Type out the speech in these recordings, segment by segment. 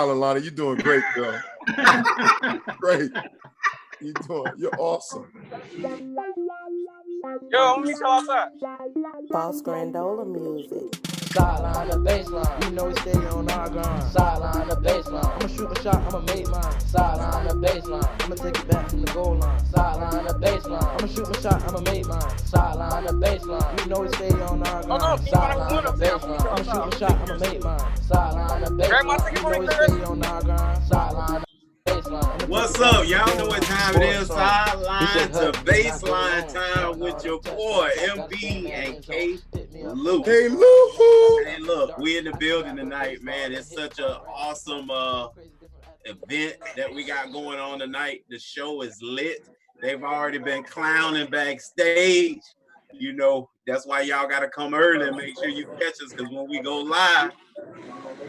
Lonnie. You're doing great, girl. Great. You're awesome. Yo, let me show outside. Boss Grandola music. Sideline the baseline, you know we stay on our grind. Sideline the baseline, I'ma shoot my shot, I'ma make mine. Sideline the baseline, I'ma take it back from the goal line. Sideline the baseline, I'ma shoot my shot, I'ma make mine. Sideline the baseline, you know we stay on our grind. Sideline the baseline, I'ma shoot my shot, I'ma make mine. Sideline the baseline, you know we stay on our grind. Sideline. What's up? Y'all know what time it is. Sideline to baseline time with your boy MB and K. Lou. Hey, Lou. Hey, look, we in the building tonight, man. It's such an awesome event that we got going on tonight. The show is lit. They've already been clowning backstage. You know, that's why y'all got to come early and make sure you catch us, because when we go live,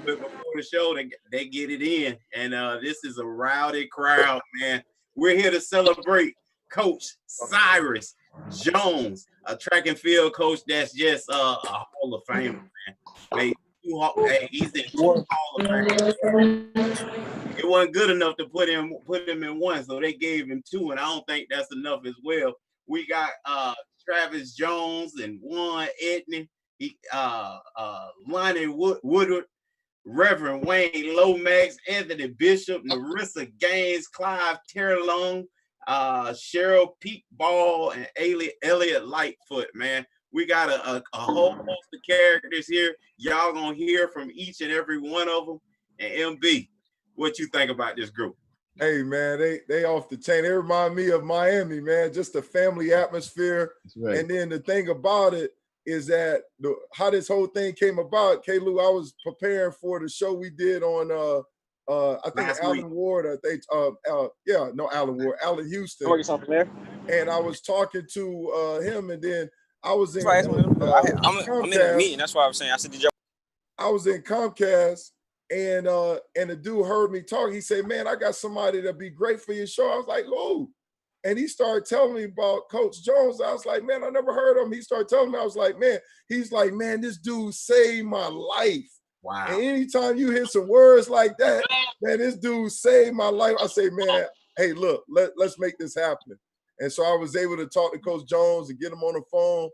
before the show, they get it in. And this is a rowdy crowd, man. We're here to celebrate Coach Cyrus Jones, a track and field coach that's just a Hall of Famer, man. He's in 2 Hall of Fame. It wasn't good enough to put him in 1, so they gave him 2, and I don't think that's enough as well. We got Travis Jones and Juan Edney, Lonnie Woodward, Reverend Wayne Lomax, Anthony Bishop, Narissa Gaines, Clive Terrelong, Cheryl Peakball, and Elliot Lightfoot, man. We got a whole host of characters here. Y'all gonna hear from each and every one of them. And MB, what you think about this group? Hey, man, they off the chain. They remind me of Miami, man, just a family atmosphere. Right. And then the thing about it is that how this whole thing came about, K-Lou, I was preparing for the show we did on I think Alan Ward, Alan Ward, Allen Houston. And I was talking to him, and then I was in I'm in the meeting. That's why I was saying. I said, I was in Comcast, and the dude heard me talk. He said, "Man, I got somebody that'd be great for your show." I was like, "Who?" And he started telling me about Coach Jones. I was like, "Man, I never heard of him." He started telling me. I was like, "Man," he's like, "Man, this dude saved my life." Wow. And anytime you hear some words like that, man, this dude saved my life. I say, "Man, hey, look, let's make this happen." And so I was able to talk to Coach Jones and get him on the phone.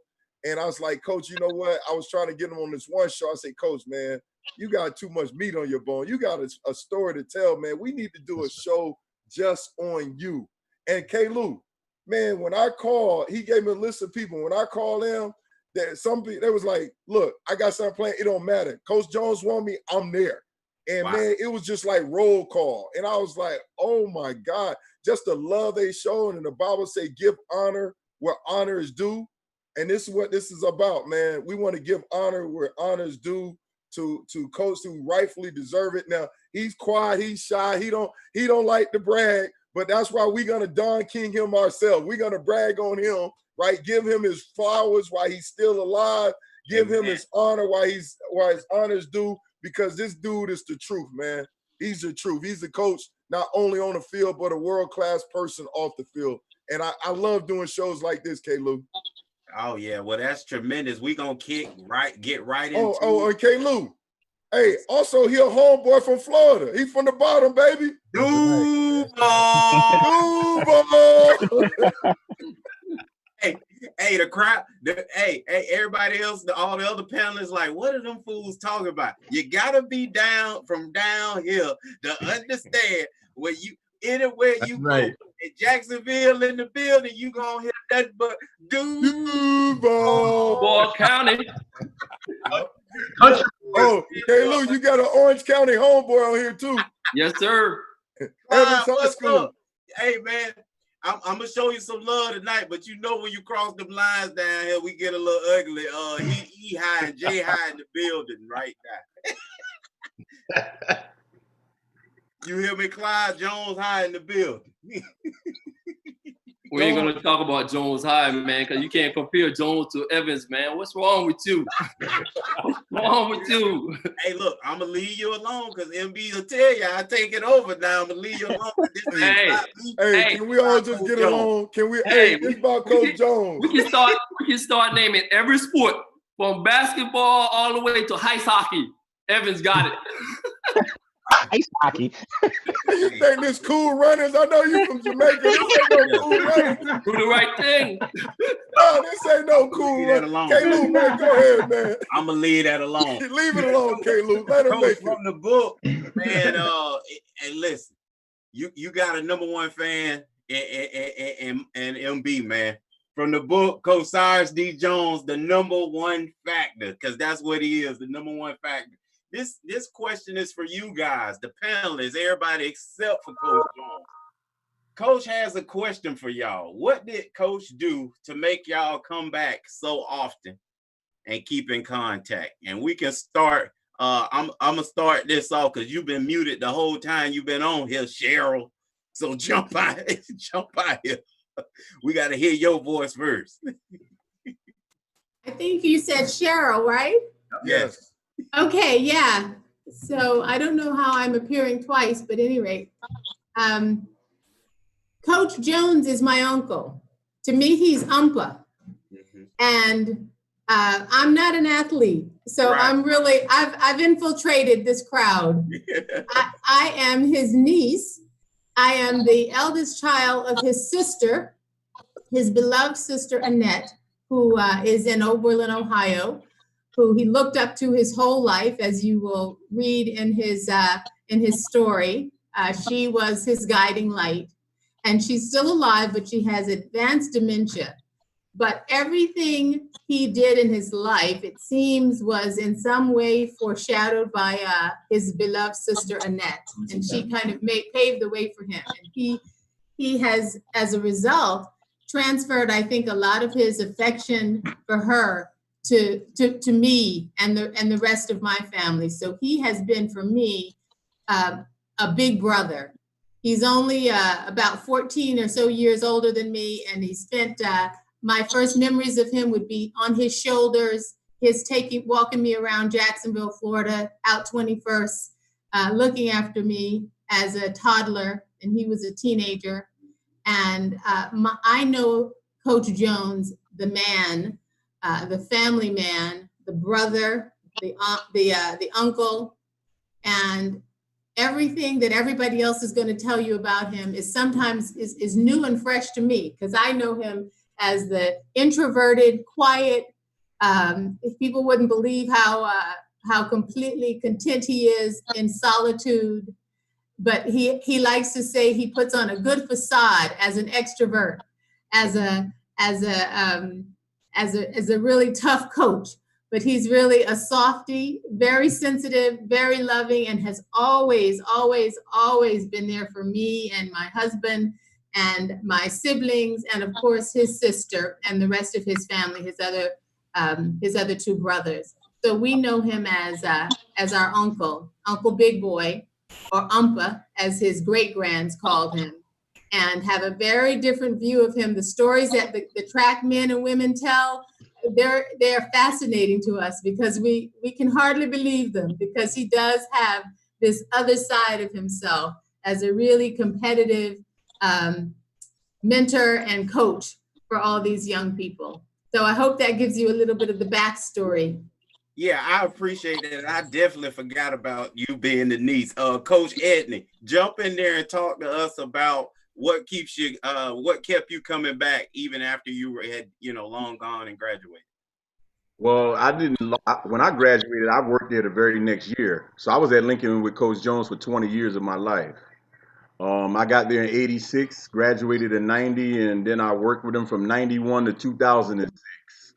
And I was like, "Coach, you know what? I was trying to get him on this one show." I said, "Coach, man, you got too much meat on your bone. You got a story to tell, man. We need to do a show just on you." And K-Lou, man, when I called, he gave me a list of people. When I called them, that some people, they was like, "Look, I got something playing. It don't matter. Coach Jones want me. I'm there." And wow, man, it was just like roll call. And I was like, oh my God, just the love they showed. And the Bible say, give honor where honor is due. And this is what this is about, man. We want to give honor where honor is due to Coach who rightfully deserve it. Now, he's quiet, he's shy, he don't like to brag, but that's why we're gonna Don King him ourselves. We're gonna brag on him, right? Give him his flowers while he's still alive. Give him his honor while his honor's due, because this dude is the truth, man. He's the truth. He's the coach, not only on the field, but a world-class person off the field. And I love doing shows like this, K-Lou. Oh yeah, well that's tremendous. We gonna get right into and K-Lou. Hey, also he a homeboy from Florida. He from the bottom, baby. Duval. Hey, the crowd, hey, everybody else, all the other panelists, like, what are them fools talking about? You gotta be down here to understand where anywhere you go in Jacksonville in the building, you gonna hear that but Duval County. Oh, hey Lou, you got an Orange County homeboy on here too. Yes, sir. Evans High School. Hey man, I'm gonna show you some love tonight, but you know when you cross them lines down here, we get a little ugly. He high and Jay high in the building right now. You hear me, Clyde Jones high in the building. We ain't gonna talk about Jones High, man, because you can't compare Jones to Evans, man. What's wrong with you? What's wrong with you? Hey, look, I'm gonna leave you alone because MB will tell you I take it over now. I'm gonna leave you alone. Hey, can we all just get along? Can we? Hey, it's about Coach Jones. We can start naming every sport from basketball all the way to ice hockey. Evans got it. ice hockey. You think this Cool Runnings? I know you from Jamaica. This ain't no Cool Runnings. Do the right thing. No, this ain't no Cool Runnings. K-Lou, man, go ahead, man. I'm gonna leave that alone. Leave it alone, K-Lou. Let him Coach, make from it. the book, man. And listen, you got a #1 fan and MB, man. From the book, Coach Cyrus D. Jones, the #1 factor, because that's what he is, the #1 factor. This question is for you guys, the panelists, everybody except for Coach Jones. Coach has a question for y'all. What did Coach do to make y'all come back so often and keep in contact? And we can start. I'm gonna start this off because you've been muted the whole time you've been on here, Cheryl. So jump out here. We got to hear your voice first. I think you said Cheryl, right? Yes. Okay, yeah. So I don't know how I'm appearing twice, but at any rate, Coach Jones is my uncle. To me, he's Umpa. And I'm not an athlete. So right. I've infiltrated this crowd. I am his niece. I am the eldest child of his sister, his beloved sister, Annette, who is in Oberlin, Ohio, who he looked up to his whole life, as you will read in his story. She was his guiding light. And she's still alive, but she has advanced dementia. But everything he did in his life, it seems, was in some way foreshadowed by his beloved sister, Annette. And she kind of paved the way for him. And he has, as a result, transferred, I think, a lot of his affection for her to me and the rest of my family. So he has been, for me, a big brother. He's only about 14 or so years older than me, and he spent my first memories of him would be on his shoulders, walking me around Jacksonville, Florida, out 21st, looking after me as a toddler, and he was a teenager. And I know Coach Jones, the man, the family man, the brother, the uncle, and everything that everybody else is going to tell you about him is sometimes is new and fresh to me, because I know him as the introverted, quiet. If people wouldn't believe how completely content he is in solitude, but he likes to say he puts on a good facade as an extrovert, as a really tough coach. But he's really a softie, very sensitive, very loving, and has always, always, always been there for me and my husband and my siblings, and of course his sister and the rest of his family, his other two brothers. So we know him as our uncle, Uncle Big Boy, or Umpa, as his great-grands called him, and have a very different view of him. The stories that the track men and women tell, they're fascinating to us, because we can hardly believe them, because he does have this other side of himself as a really competitive mentor and coach for all these young people. So I hope that gives you a little bit of the backstory. Yeah, I appreciate that. I definitely forgot about you being the niece. Coach Edney, jump in there and talk to us about what kept you coming back even after you had long gone and graduated. Well, when I graduated, I worked there the very next year. So I was at Lincoln with Coach Jones for 20 years of my life. I got there in 86, graduated in 90, and then I worked with him from 91 to 2006.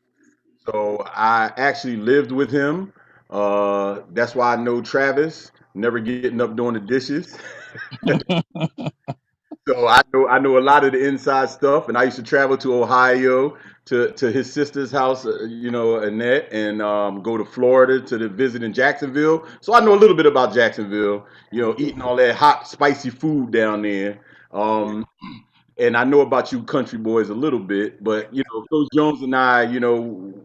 So I actually lived with him. That's why I know Travis, never getting up doing the dishes. So I know a lot of the inside stuff, and I used to travel to Ohio to his sister's house, Annette, and go to Florida to visit in Jacksonville. So I know a little bit about Jacksonville, eating all that hot, spicy food down there. And I know about you country boys a little bit, but Coach Jones and I,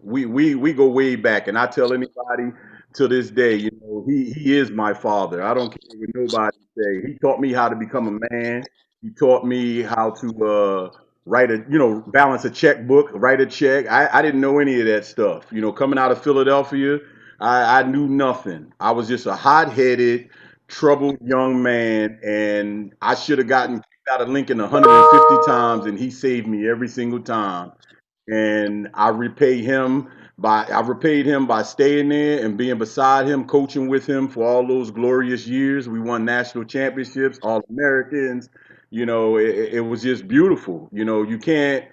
we go way back, and I tell anybody to this day, he is my father. I don't care what nobody say. He taught me how to become a man. He taught me how to balance a checkbook, write a check. I didn't know any of that stuff. Coming out of Philadelphia, I knew nothing. I was just a hot-headed, troubled young man, and I should have gotten kicked out of Lincoln 150 times, and he saved me every single time. And I repaid him by staying there and being beside him, coaching with him for all those glorious years. We won national championships, All Americans. You know, it was just beautiful. You know, you can't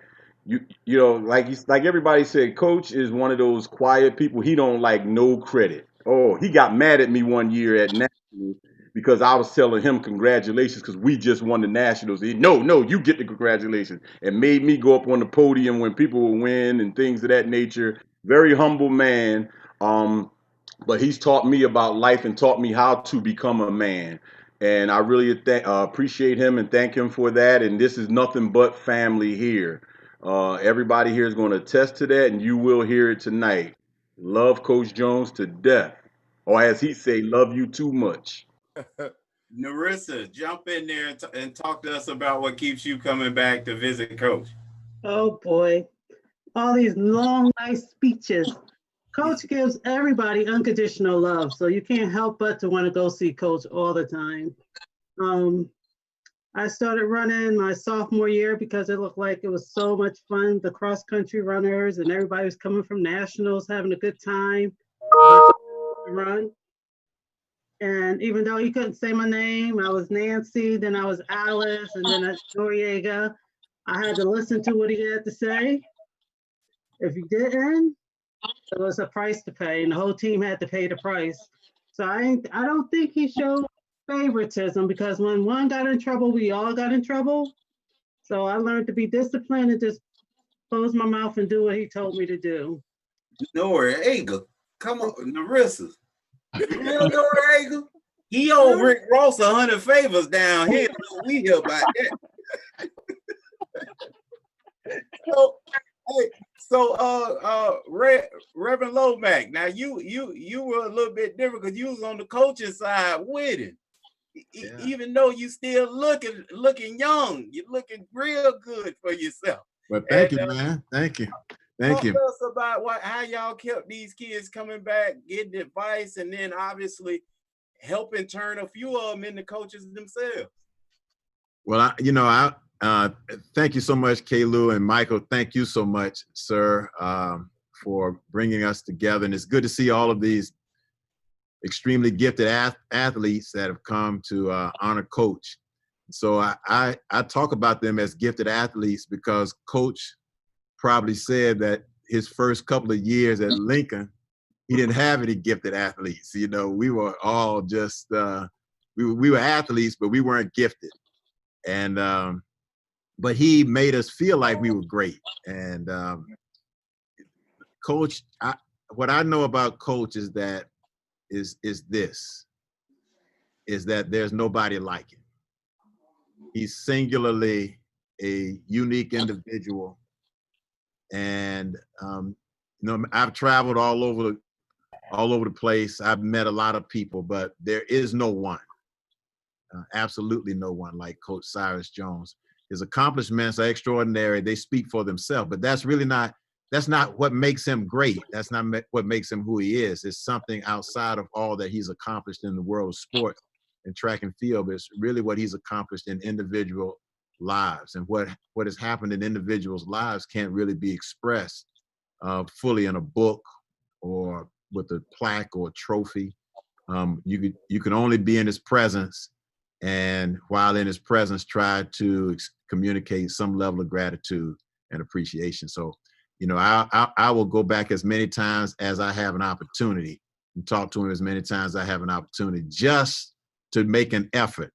you know, like everybody said, Coach is one of those quiet people. He don't like no credit. Oh, he got mad at me one year at nationals because I was telling him congratulations because we just won the nationals. No, you get the congratulations, and made me go up on the podium when people would win and things of that nature. Very humble man. But he's taught me about life and taught me how to become a man. And I really appreciate him and thank him for that. And this is nothing but family here. Everybody here is going to attest to that, and you will hear it tonight. Love Coach Jones to death. Or as he say, love you too much. Narissa, jump in there and talk to us about what keeps you coming back to visit Coach. Oh boy, all these long, nice speeches. Coach gives everybody unconditional love, so you can't help but to want to go see Coach all the time. I started running my sophomore year because it looked like it was so much fun. The cross-country runners and everybody was coming from nationals, having a good time. Run. And even though he couldn't say my name, I was Nancy, then I was Alice, and then I was Noriega. I had to listen to what he had to say. If he didn't, there was a price to pay, and the whole team had to pay the price. So I don't think he showed favoritism, because when one got in trouble, we all got in trouble. So I learned to be disciplined and just close my mouth and do what he told me to do. Noriega, come on, Narissa. Real Noriega. He owe Rick Ross 100 favors down here. We hear about that. Reverend Lomack, now you were a little bit different because you was on the coaching side with him. Yeah. Even though you still looking young, you're looking real good for yourself. Well, thank you, man. Thank you. Thank you. Talk to us about how y'all kept these kids coming back, getting advice, and then obviously helping turn a few of them into coaches themselves. Well, thank you so much, K-Lou and Michael. Thank you so much, sir, for bringing us together. And it's good to see all of these extremely gifted athletes that have come to honor Coach. So I talk about them as gifted athletes because Coach probably said that his first couple of years at Lincoln, he didn't have any gifted athletes. You know, we were all just, we were athletes, but we weren't gifted. And, but he made us feel like we were great. And Coach, what I know about Coach is that that there's nobody like him. He's singularly a unique individual. And I've traveled all over the place. I've met a lot of people, but there is no one, absolutely no one like Coach Cyrus Jones. His accomplishments are extraordinary. They speak for themselves, but that's not what makes him great. That's not what makes him who he is. It's something outside of all that he's accomplished in the world of sports and track and field, but it's really what he's accomplished in individual lives. And what has happened in individuals' lives can't really be expressed fully in a book or with a plaque or a trophy. You can only be in his presence, and while in his presence, try to communicate some level of gratitude and appreciation. So, I will go back as many times as I have an opportunity and talk to him as many times as I have an opportunity, just to make an effort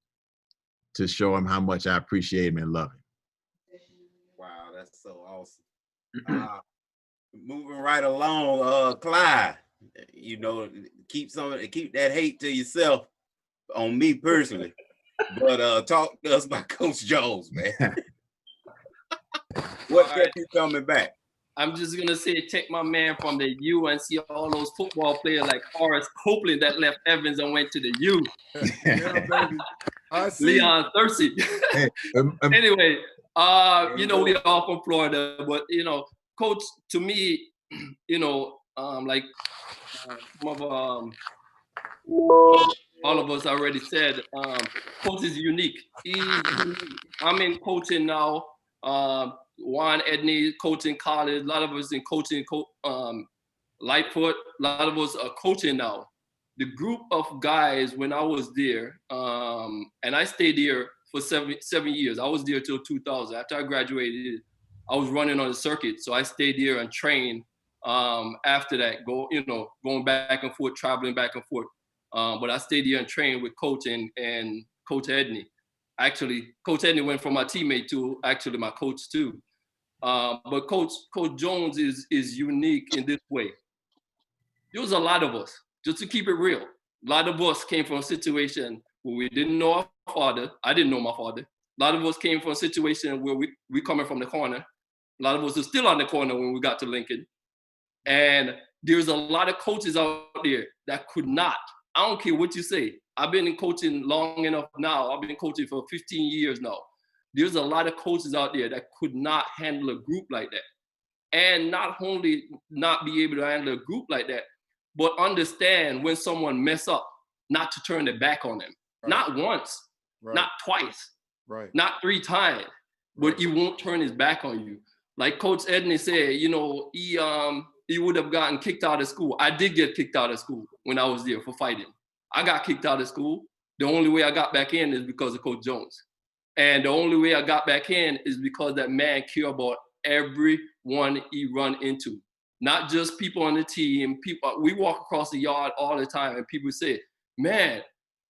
to show him how much I appreciate him and love him. Wow, that's so awesome. Moving right along, Clyde, keep that hate to yourself on me personally, but talk to us about Coach Jones, man. What kept you coming back? I'm just gonna say, take my man from the U and see all those football players like Horace Copeland that left Evans and went to the U. Yeah, baby. I see. Leon Thursey. Hey, anyway, we all from Florida, but Coach, to me, like some of all of us already said, coach is unique. I'm in coaching now. Juan Edney coaching college. A lot of us in coaching. Lightfoot. A lot of us are coaching now. The group of guys when I was there, and I stayed there for seven years. I was there till 2000. After I graduated, I was running on the circuit, so I stayed there and trained. After that, going back and forth, traveling back and forth. But I stayed here and trained with Coach and Coach Edney. Actually, Coach Edney went from my teammate to actually my coach too. But Coach Jones is unique in this way. There was a lot of us, just to keep it real. A lot of us came from a situation where we didn't know our father. I didn't know my father. A lot of us came from a situation where we coming from the corner. A lot of us are still on the corner when we got to Lincoln. And there's a lot of coaches out there that could not. I don't care what you say. I've been in coaching long enough now. I've been coaching for 15 years now. There's a lot of coaches out there that could not handle a group like that. And not only not be able to handle a group like that, but understand when someone mess up, not to turn their back on them. Right. Not once, not twice, not 3 times, but he won't turn his back on you. Like Coach Edney said, he would have gotten kicked out of school. I did get kicked out of school when I was there for fighting. I got kicked out of school. The only way I got back in is because of Coach Jones. And the only way I got back in is because that man cared about everyone he run into. Not just people on the team. People, we walk across the yard all the time and people say, man,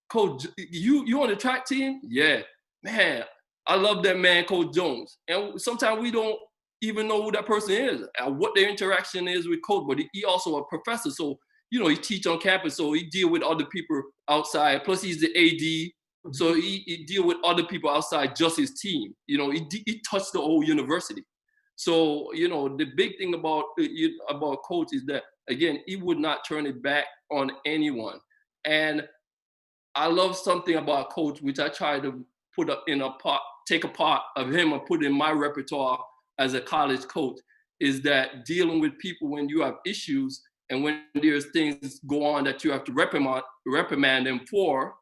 Coach, you on the track team? Yeah, man, I love that man, Coach Jones. And sometimes we don't even know who that person is and what their interaction is with Coach, but he also a professor. So, he teach on campus, so he deal with other people outside. Plus he's the AD, so he deal with other people outside just his team. He touched the whole university. So, the big thing about Coach is that, again, he would not turn it back on anyone. And I love something about Coach, which I try to put up in take a part of him and put in my repertoire as a college coach, is that dealing with people when you have issues and when there's things go on that you have to reprimand them for,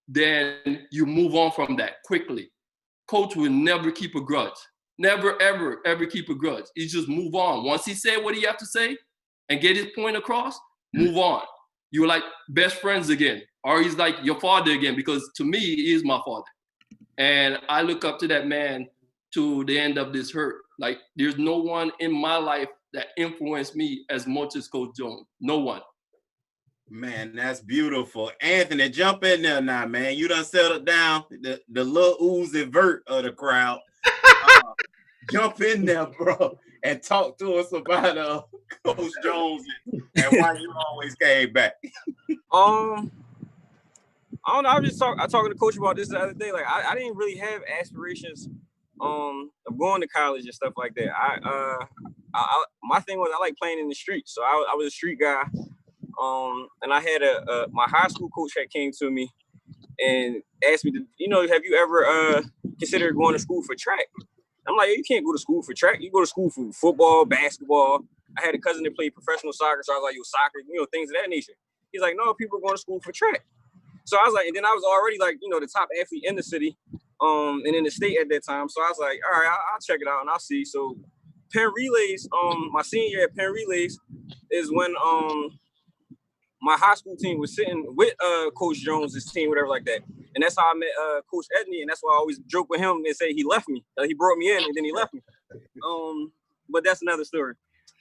then you move on from that quickly. Coach will never keep a grudge. Never, ever, ever keep a grudge. He just move on. Once he say what he have to say and get his point across, move on. You're like best friends again. Or he's like your father again, because to me, he is my father. And I look up to that man to the end of this hurt. Like, there's no one in my life that influenced me as much as Coach Jones. No one. Man, that's beautiful. Anthony, jump in there now, man. You done settled down the little Uzi Vert of the crowd. Jump in there, bro, and talk to us about Coach Jones and why you always came back. I don't know. I was talking to Coach about this the other day. Like, I didn't really have aspirations of going to college and stuff like that. My thing was I like playing in the streets, so I was a street guy. And I had my high school coach that came to me and asked me to, have you ever considered going to school for track? I'm like, you can't go to school for track. You go to school for football, basketball. I had a cousin that played professional soccer, so I was like, soccer, things of that nature. He's like, no, people are going to school for track. So I was like, and then I was already like, the top athlete in the city, and in the state at that time. So I was like, all right, I'll check it out and I'll see. So Penn Relays, my senior year at Penn Relays is when my high school team was sitting with Coach Jones' team, whatever like that. And that's how I met Coach Edney, and that's why I always joke with him and say he left me. He brought me in and then he left me. But that's another story.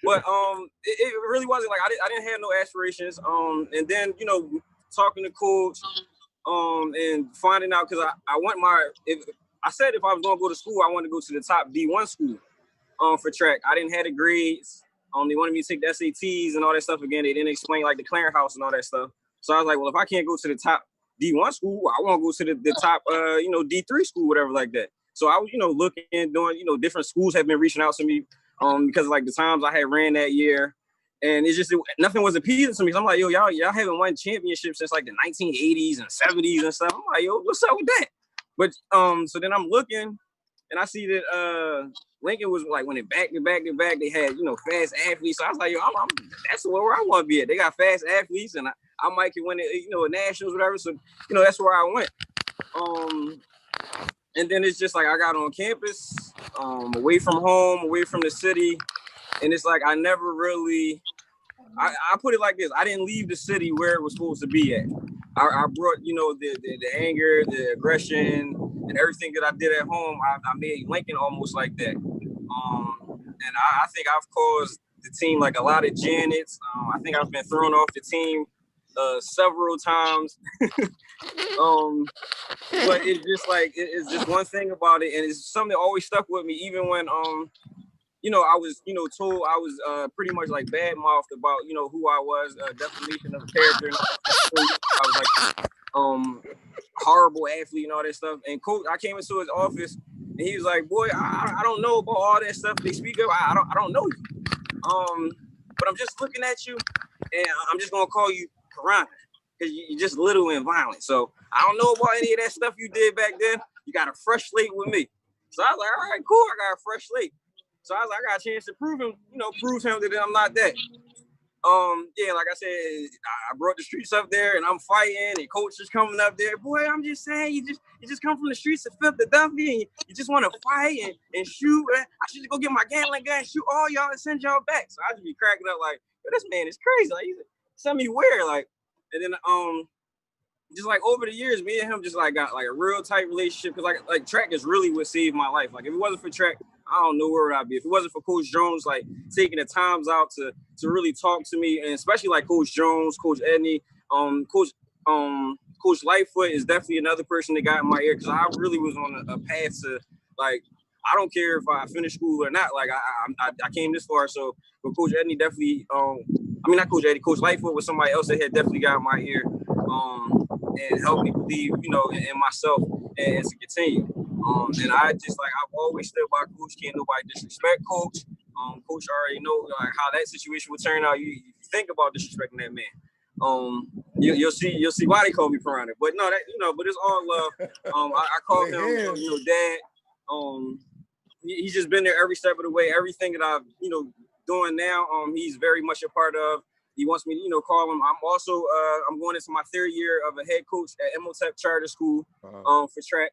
But it really wasn't like I didn't have no aspirations. And then talking to Coach, and finding out, because I want I said if I was gonna go to school, I wanted to go to the top D1 school for track. I didn't have the grades. They wanted me to take the SATs and all that stuff again. They didn't explain like the clearinghouse and all that stuff. So I was like, well, if I can't go to the top D1 school, I want to go to the top, D3 school, whatever like that. So I was, looking, doing, different schools have been reaching out to me because of like the times I had ran that year. And it's just, nothing was appealing to me. So I'm like, yo, y'all haven't won championships since like the 1980s and 70s and stuff. I'm like, yo, what's up with that? But so then I'm looking, and I see that Lincoln was like when it back to back, they had, you know, fast athletes. So I was like, yo, that's where I want to be at. They got fast athletes, and I might can win it, you know, nationals, whatever. So, you know, that's where I went. And then it's just like I got on campus, away from home, away from the city, and it's like I never really. I put it like this: I didn't leave the city where it was supposed to be at. I brought, you know, the anger, the aggression, and everything that I did at home. I made Lincoln almost like that. And I think I've caused the team like a lot of Janets. I think I've been thrown off the team several times. But it's just like it's just one thing about it, and it's something that always stuck with me, even when you know, I was, you know, told I was pretty much like bad mouthed about, you know, who I was, defamation of character. And I was like horrible athlete and all that stuff. And coach, I came into his office and he was like, boy, I don't know about all that stuff they speak of. I don't know you. But I'm just looking at you and I'm just gonna call you Piranha because you're just little and violent. So I don't know about any of that stuff you did back then. You got a fresh slate with me. So I was like, all right, cool. I got a fresh slate. So I was like, I got a chance to prove him that I'm not that. Yeah, like I said, I brought the streets up there and I'm fighting and coach is coming up there. Boy, I'm just saying, you just come from the streets of Philadelphia and you just want to fight and shoot. I should go get my Gatling gun and shoot all y'all and send y'all back. So I just be cracking up like, this man is crazy. Like, he's send me where? Like, and then just like over the years, me and him just like got like a real tight relationship because like track is really what saved my life. Like if it wasn't for track, I don't know where would I be. If it wasn't for Coach Jones, like taking the times out to really talk to me, and especially like Coach Jones, Coach Edney, Coach Lightfoot is definitely another person that got in my ear because I really was on a path to like, I don't care if I finish school or not. Like I came this far, so but Coach Edney definitely, not Coach Edney, Coach Lightfoot was somebody else that had definitely got in my ear. And help me believe, you know, in myself and to continue. And I just like I've always stood by Coach. Can't nobody disrespect Coach. Coach already know like how that situation would turn out. You think about disrespecting that man. You'll see why they call me Piranha. But no, that but it's all love. I call him dad. He's just been there every step of the way. Everything that I've doing now, he's very much a part of. He wants me to, call him. I'm also, I'm going into my third year of a head coach at Emotep Charter School for track.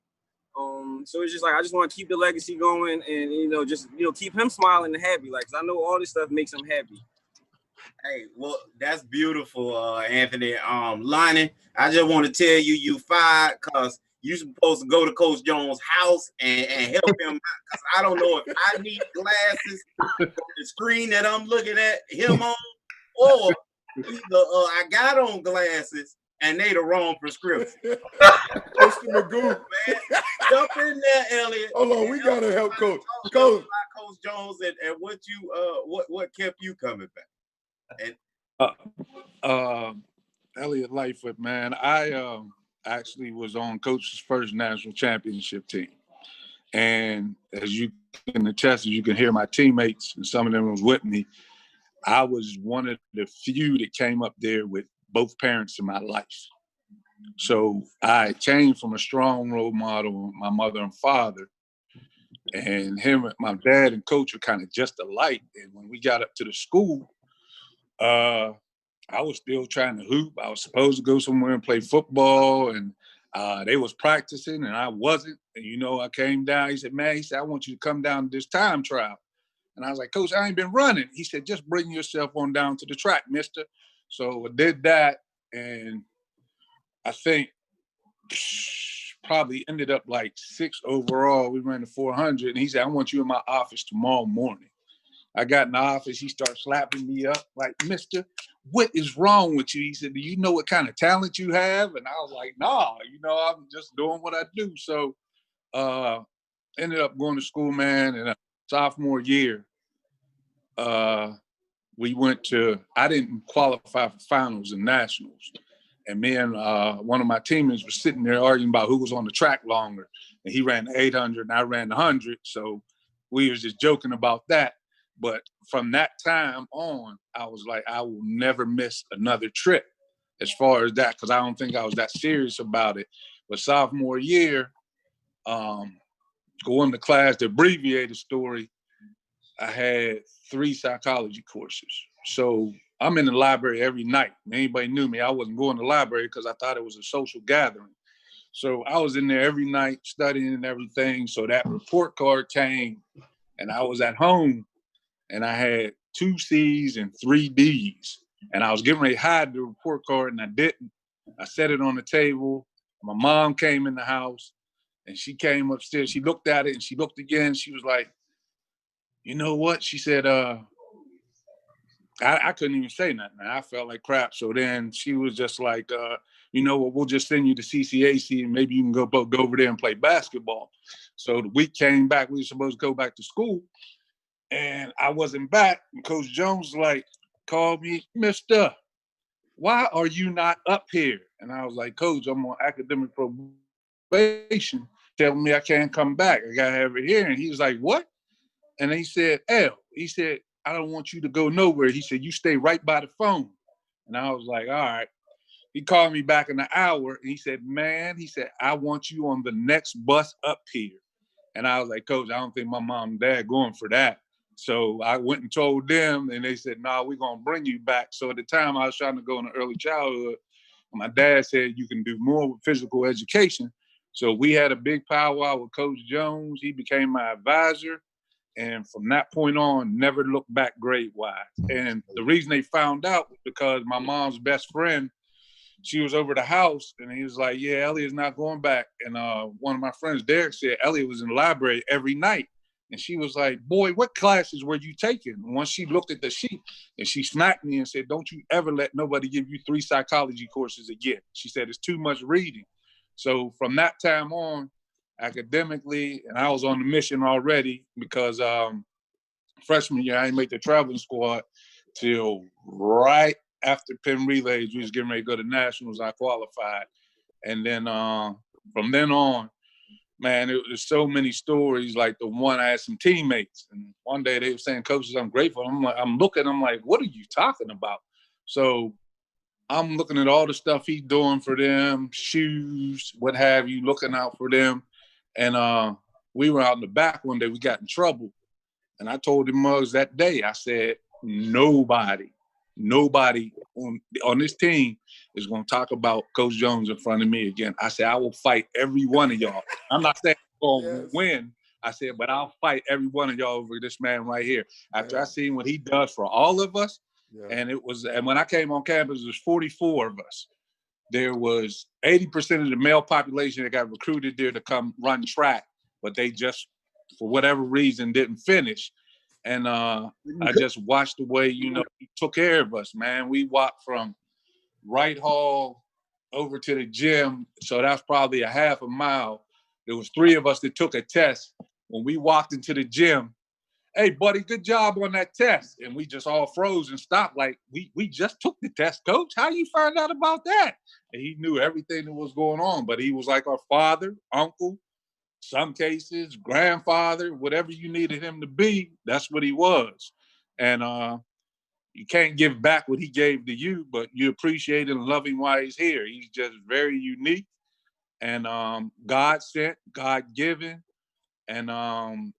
So it's just like, I just want to keep the legacy going and, just, keep him smiling and happy. Like, 'cause I know all this stuff makes him happy. Hey, well, that's beautiful, Anthony. Lonnie, I just want to tell you, you fired because you're supposed to go to Coach Jones' house and help him out. Because I don't know if I need glasses on the screen that I'm looking at him on, or either I got on glasses and they the wrong prescription. Mr. Magoo, man, jump in there, Elliot. Hold on, we gotta help Coach. Coach Jones, and what you what kept you coming back? And Elliot Lightfoot, man, I actually was on Coach's first national championship team, and as you can attest, as you can hear my teammates and some of them was with me. I was one of the few that came up there with both parents in my life. So I came from a strong role model, my mother and father, and my dad and Coach were kind of just alike. And when we got up to the school, I was still trying to hoop. I was supposed to go somewhere and play football, and they was practicing and I wasn't. And, I came down, he said, I want you to come down to this time trial. And I was like, Coach, I ain't been running. He said, just bring yourself on down to the track, mister. So I did that. And I think probably ended up like 6 overall. We ran the 400. And he said, I want you in my office tomorrow morning. I got in the office. He started slapping me up like, mister, what is wrong with you? He said, do you know what kind of talent you have? And I was like, nah, I'm just doing what I do. So ended up going to school, man. And sophomore year, I didn't qualify for finals and nationals. And me and one of my teammates were sitting there arguing about who was on the track longer. And he ran the 800 and I ran the 100. So we was just joking about that. But from that time on, I was like, I will never miss another trip as far as that, because I don't think I was that serious about it. But sophomore year, going to class, the abbreviated story, I had 3 psychology courses. So I'm in the library every night. Anybody knew me, I wasn't going to the library because I thought it was a social gathering. So I was in there every night studying and everything. So that report card came and I was at home and I had 2 C's and 3 D's. And I was getting ready to hide the report card and I didn't. I set it on the table. My mom came in the house and she came upstairs. She looked at it and she looked again. She was like, you know what? She said, I couldn't even say nothing. I felt like crap. So then she was just like, you know what, we'll just send you to CCAC and maybe you can go over there and play basketball. So the week came back, we were supposed to go back to school and I wasn't back. And Coach Jones called me, Mister, why are you not up here? And I was like, Coach, I'm on academic probation, telling me I can't come back. I gotta have it here. And he was like, what? And he said, L, he said, I don't want you to go nowhere. He said, you stay right by the phone. And I was like, all right. He called me back in an hour and he said, man, he said, I want you on the next bus up here. And I was like, Coach, I don't think my mom and dad going for that. So I went and told them and they said, no, we're going to bring you back. So at the time I was trying to go into early childhood. My dad said, you can do more with physical education. So we had a big powwow with Coach Jones. He became my advisor. And from that point on, never looked back grade-wise. And the reason they found out was because my mom's best friend, she was over the house, and he was like, yeah, Elliot's not going back. And one of my friends, Derek, said Elliot was in the library every night. And she was like, boy, what classes were you taking? And once she looked at the sheet, and she smacked me and said, don't you ever let nobody give you 3 psychology courses again. She said, it's too much reading. So from that time on, academically, and I was on the mission already because freshman year, I didn't make the traveling squad till right after Penn Relays. We was getting ready to go to nationals. I qualified. And then from then on, man, it was so many stories. Like the one, I had some teammates. And one day they were saying, coaches, I'm grateful. I'm like, what are you talking about? So I'm looking at all the stuff he's doing for them, shoes, what have you, looking out for them. And we were out in the back one day, we got in trouble. And I told the Muggs that day, I said, nobody on this team is going to talk about Coach Jones in front of me again. I said, I will fight every one of y'all. I'm not saying I'm going to win. I said, but I'll fight every one of y'all over this man right here. After I seen what he does for all of us, and when I came on campus, there's 44 of us. There was 80% of the male population that got recruited there to come run track, but they just, for whatever reason, didn't finish. And I just watched the way, he took care of us, man. We walked from Wright Hall over to the gym. So that's probably a half a mile. There was 3 of us that took a test. When we walked into the gym, hey, buddy, good job on that test. And we just all froze and stopped like, we just took the test, coach. How you find out about that? And he knew everything that was going on, but he was like our father, uncle, some cases, grandfather, whatever you needed him to be, that's what he was. And you can't give back what he gave to you, but you appreciate and love him while he's here. He's just very unique and God sent, God given. And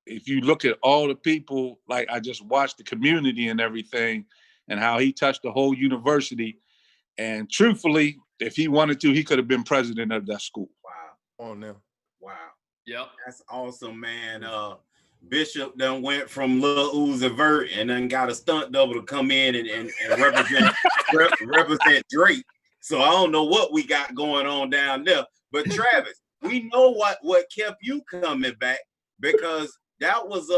if you look at all the people, like I just watched the community and everything and how he touched the whole university. And truthfully, if he wanted to, he could have been president of that school. Wow. On now. Wow. Yep. That's awesome, man. Bishop done went from Lil Uzi Vert and then got a stunt double to come in and represent represent Drake. So I don't know what we got going on down there. But Travis, we know what kept you coming back, because that was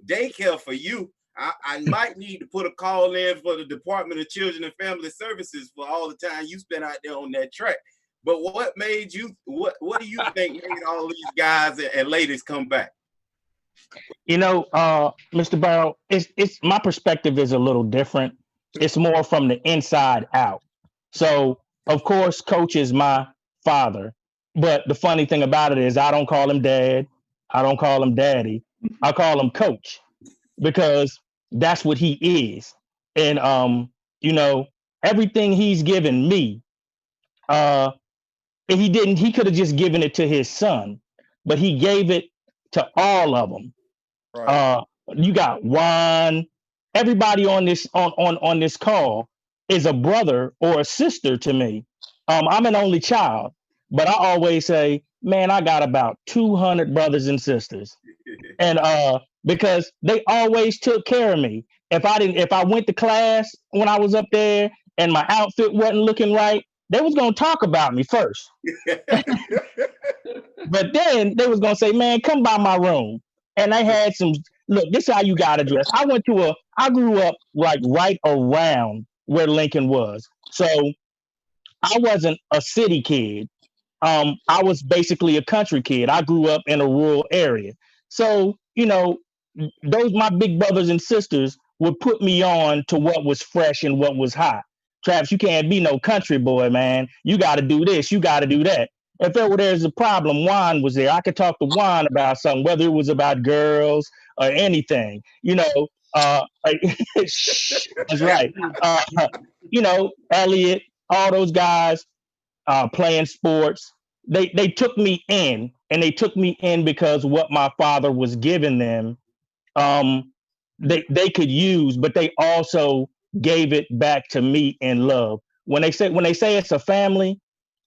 daycare for you. I might need to put a call in for the Department of Children and Family Services for all the time you spent out there on that track. But what made you, what do you think made all these guys and ladies come back? Mr. Barrow, it's my perspective is a little different. It's more from the inside out. So, of course, Coach is my father. But the funny thing about it is I don't call him dad. I don't call him daddy. I call him Coach because that's what he is. And, everything he's given me, he could have just given it to his son. but he gave it to all of them. Right. You got Juan. Everybody on this call is a brother or a sister to me. I'm an only child, but I always say, man, I got about 200 brothers and sisters, and because they always took care of me. If I went to class when I was up there and my outfit wasn't looking right, they was gonna talk about me first. But then they was gonna say, man, come by my room. And they had some, look, this is how you gotta dress. I grew up like right around where Lincoln was. So I wasn't a city kid. I was basically a country kid. I grew up in a rural area. So, those my big brothers and sisters would put me on to what was fresh and what was hot. Travis, you can't be no country boy, man. You got to do this. You got to do that. If ever there's a problem, Juan was there. I could talk to Juan about something, whether it was about girls or anything. That's right. Elliot, all those guys playing sports. They took me in, and they took me in because what my father was giving them, they could use, but they also gave it back to me in love. When they say it's a family,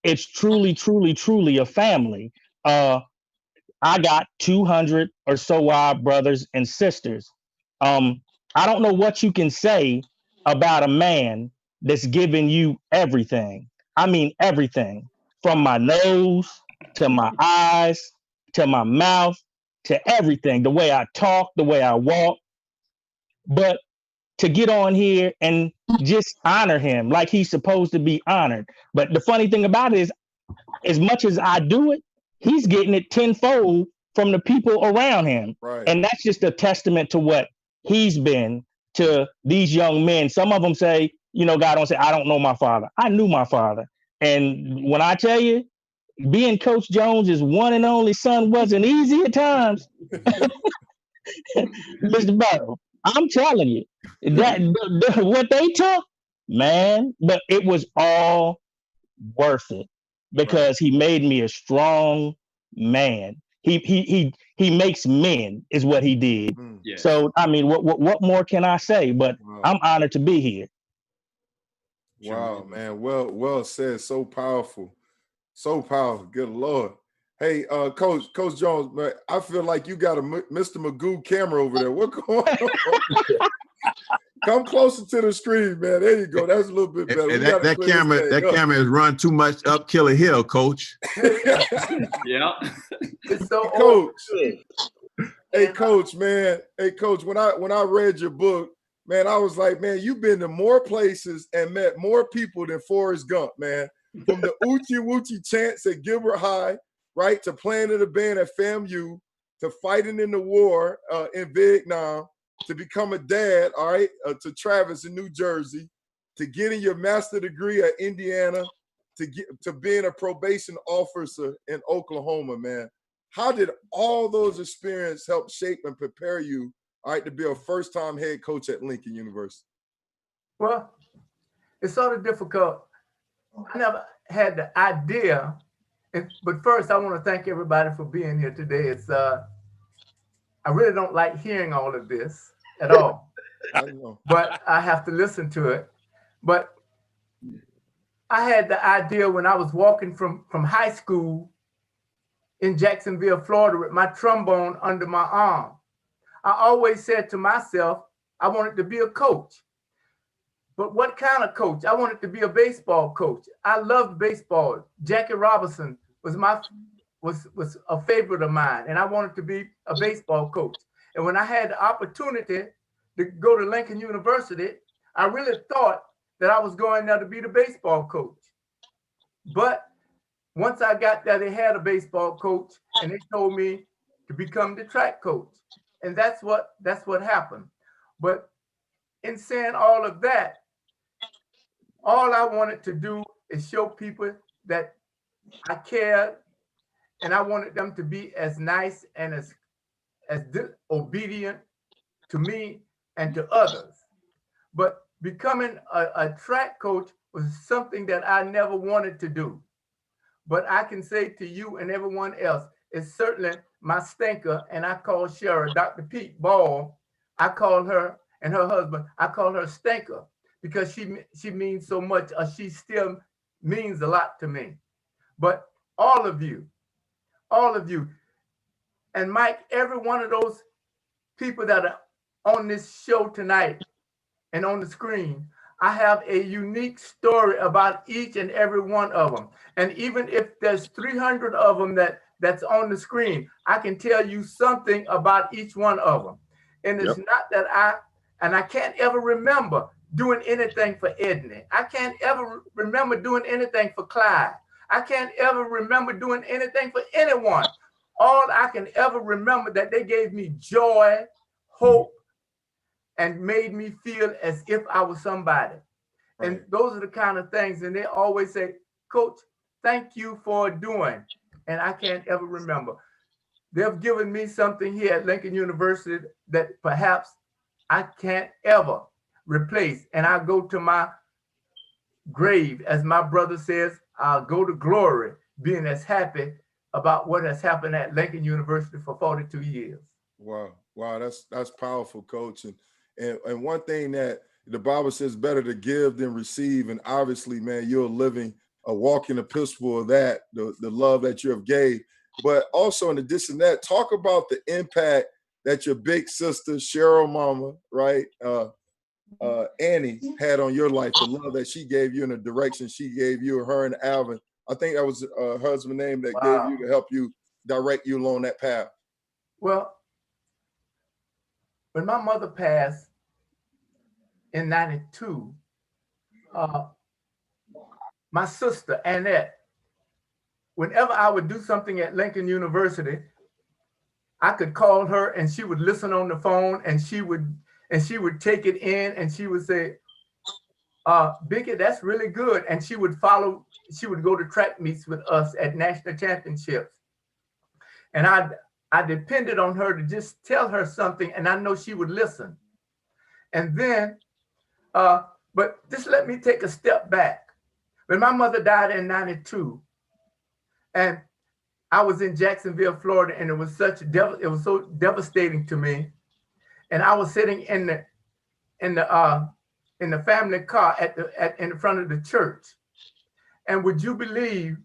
it's truly, truly, truly a family. I got 200 or so odd brothers and sisters. I don't know what you can say about a man that's giving you everything. I mean, everything from my nose to my eyes to my mouth to everything, the way I talk, the way I walk. But to get on here and just honor him like he's supposed to be honored. But the funny thing about it is, as much as I do it, he's getting it tenfold from the people around him. Right. And that's just a testament to what he's been to these young men. Some of them say, God don't say, I don't know my father. I knew my father. And when I tell you, being Coach Jones' one and only son wasn't easy at times. Mr. Burrow, I'm telling you, that what they took, man, but it was all worth it because he made me a strong man. He makes men is what he did. Yes. So I mean, what more can I say? But I'm honored to be here. Wow, man. Well said. So powerful. So powerful. Good Lord. Hey, Coach Jones, man, I feel like you got a Mr. Magoo camera over there. What going on? Come closer to the screen, man. There you go. That's a little bit better. And that camera has run too much up Killer Hill, Coach. Yeah. It's so Coach. Hey, Coach, man. Hey, Coach, when I read your book, man, I was like, man, you've been to more places and met more people than Forrest Gump, man. From the Oochie Woochie chants at Gilbert High, right, to playing in the band at FAMU, to fighting in the war in Vietnam, to become a dad, all right, to Travis in New Jersey, to getting your master's degree at Indiana, to being a probation officer in Oklahoma, man. How did all those experiences help shape and prepare you, all right, to be a first-time head coach at Lincoln University? Well, it's sort of difficult. I never had the idea, but first I want to thank everybody for being here today. It's I really don't like hearing all of this at all, but I have to listen to it. But I had the idea when I was walking from high school in Jacksonville, Florida, with my trombone under my arm. I always said to myself, I wanted to be a coach. But what kind of coach? I wanted to be a baseball coach. I loved baseball. Jackie Robinson was a favorite of mine, and I wanted to be a baseball coach. And when I had the opportunity to go to Lincoln University, I really thought that I was going there to be the baseball coach. But once I got there, they had a baseball coach, and they told me to become the track coach. And that's what happened. But in saying all of that, all I wanted to do is show people that I cared, and I wanted them to be as nice and as obedient to me and to others. But becoming a track coach was something that I never wanted to do. But I can say to you and everyone else, is certainly my stinker, and I call Cheryl, Dr. Pete Ball, I call her, and her husband, I call her stinker because she means so much, or she still means a lot to me. But all of you, and Mike, every one of those people that are on this show tonight and on the screen, I have a unique story about each and every one of them. And even if there's 300 of them that's on the screen, I can tell you something about each one of them. And it's not that I can't ever remember doing anything for Edney. I can't ever remember doing anything for Clyde. I can't ever remember doing anything for anyone. All I can ever remember that they gave me joy, hope, and made me feel as if I was somebody. Right. And those are the kind of things. And they always say, Coach, thank you for doing. And I can't ever remember. They've given me something here at Lincoln University that perhaps I can't ever replace. And I go to my grave, as my brother says, I'll go to glory, being as happy about what has happened at Lincoln University for 42 years. Wow. Wow. That's powerful, Coach. And one thing that the Bible says better to give than receive. And obviously, man, you're living a walking epistle of that, the love that you have gave. But also in addition to that, talk about the impact that your big sister, Cheryl Mama, right, Annie, had on your life, the love that she gave you and the direction she gave you, her and Alvin. I think that was her husband's name that gave you to help you direct you along that path. Well, when my mother passed in 92, my sister, Annette, whenever I would do something at Lincoln University, I could call her and she would listen on the phone and she would take it in and she would say, Biggie, that's really good. And she would go to track meets with us at national championships. And I depended on her to just tell her something and I know she would listen. And then, but just let me take a step back. When my mother died in 92, and I was in Jacksonville, Florida, and it was so devastating to me. And I was sitting in the family car in front of the church. And would you believe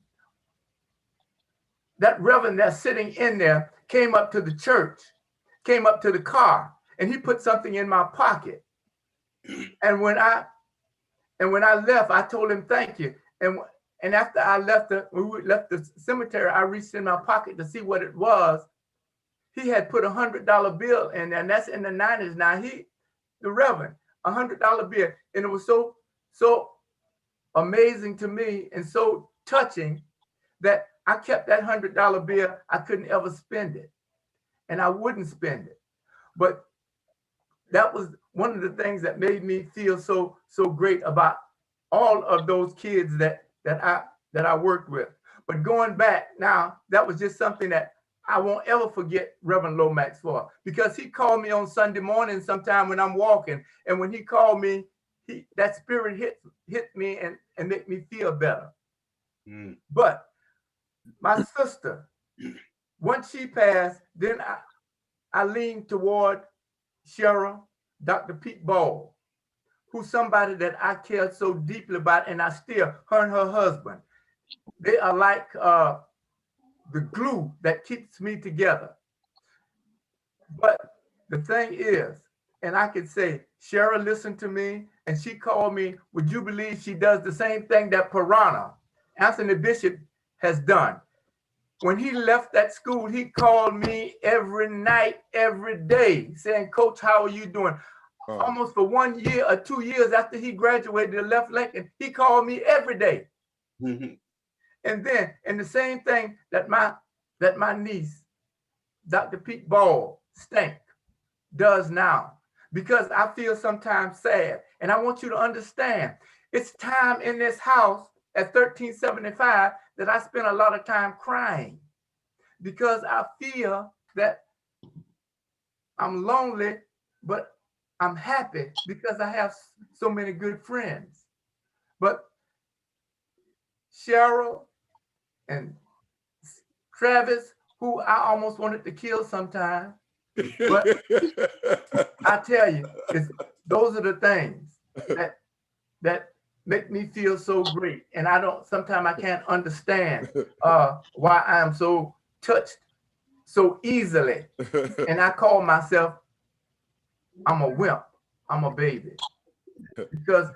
that reverend that's sitting in there came up to the church, came up to the car, and he put something in my pocket. And when I left, I told him thank you. And after I left the cemetery, I reached in my pocket to see what it was. He had put $100 bill in there, and that's in the 90s now. The reverend, $100 bill. And it was so amazing to me and so touching that I kept that $100 bill. I couldn't ever spend it. And I wouldn't spend it. But that was one of the things that made me feel so great about all of those kids that I worked with. But going back now, that was just something that I won't ever forget Reverend Lomax for, because he called me on Sunday morning sometime when I'm walking. And when he called me, that spirit hit me and make me feel better. Mm. But my sister, once she passed, then I leaned toward Cheryl, Dr. Pete Ball, who's somebody that I cared so deeply about, and I still, her and her husband, they are like the glue that keeps me together. But the thing is, and I could say, Cheryl listened to me, and she called me, would you believe she does the same thing that Piranha, Anthony Bishop, has done? When he left that school, he called me every night, every day, saying, Coach, how are you doing? Oh. Almost for 1 year or 2 years after he graduated and left Lincoln, he called me every day. Mm-hmm. And the same thing that my niece, Dr. Pete Ball, Stank, does now, because I feel sometimes sad. And I want you to understand, it's time in this house at 1375 that I spend a lot of time crying, because I feel that I'm lonely, but I'm happy because I have so many good friends. But Cheryl and Travis, who I almost wanted to kill sometimes. But I tell you, those are the things that make me feel so great. And sometimes I can't understand why I'm so touched so easily. And I call myself, I'm a wimp. I'm a baby. Because,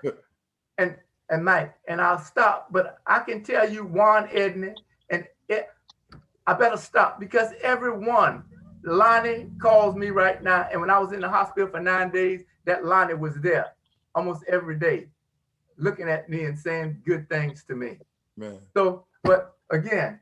and Mike, and I'll stop, but I can tell you, Juan Edney, I better stop because everyone, Lonnie calls me right now. And when I was in the hospital for 9 days, that Lonnie was there almost every day, looking at me and saying good things to me. Man. So, but again,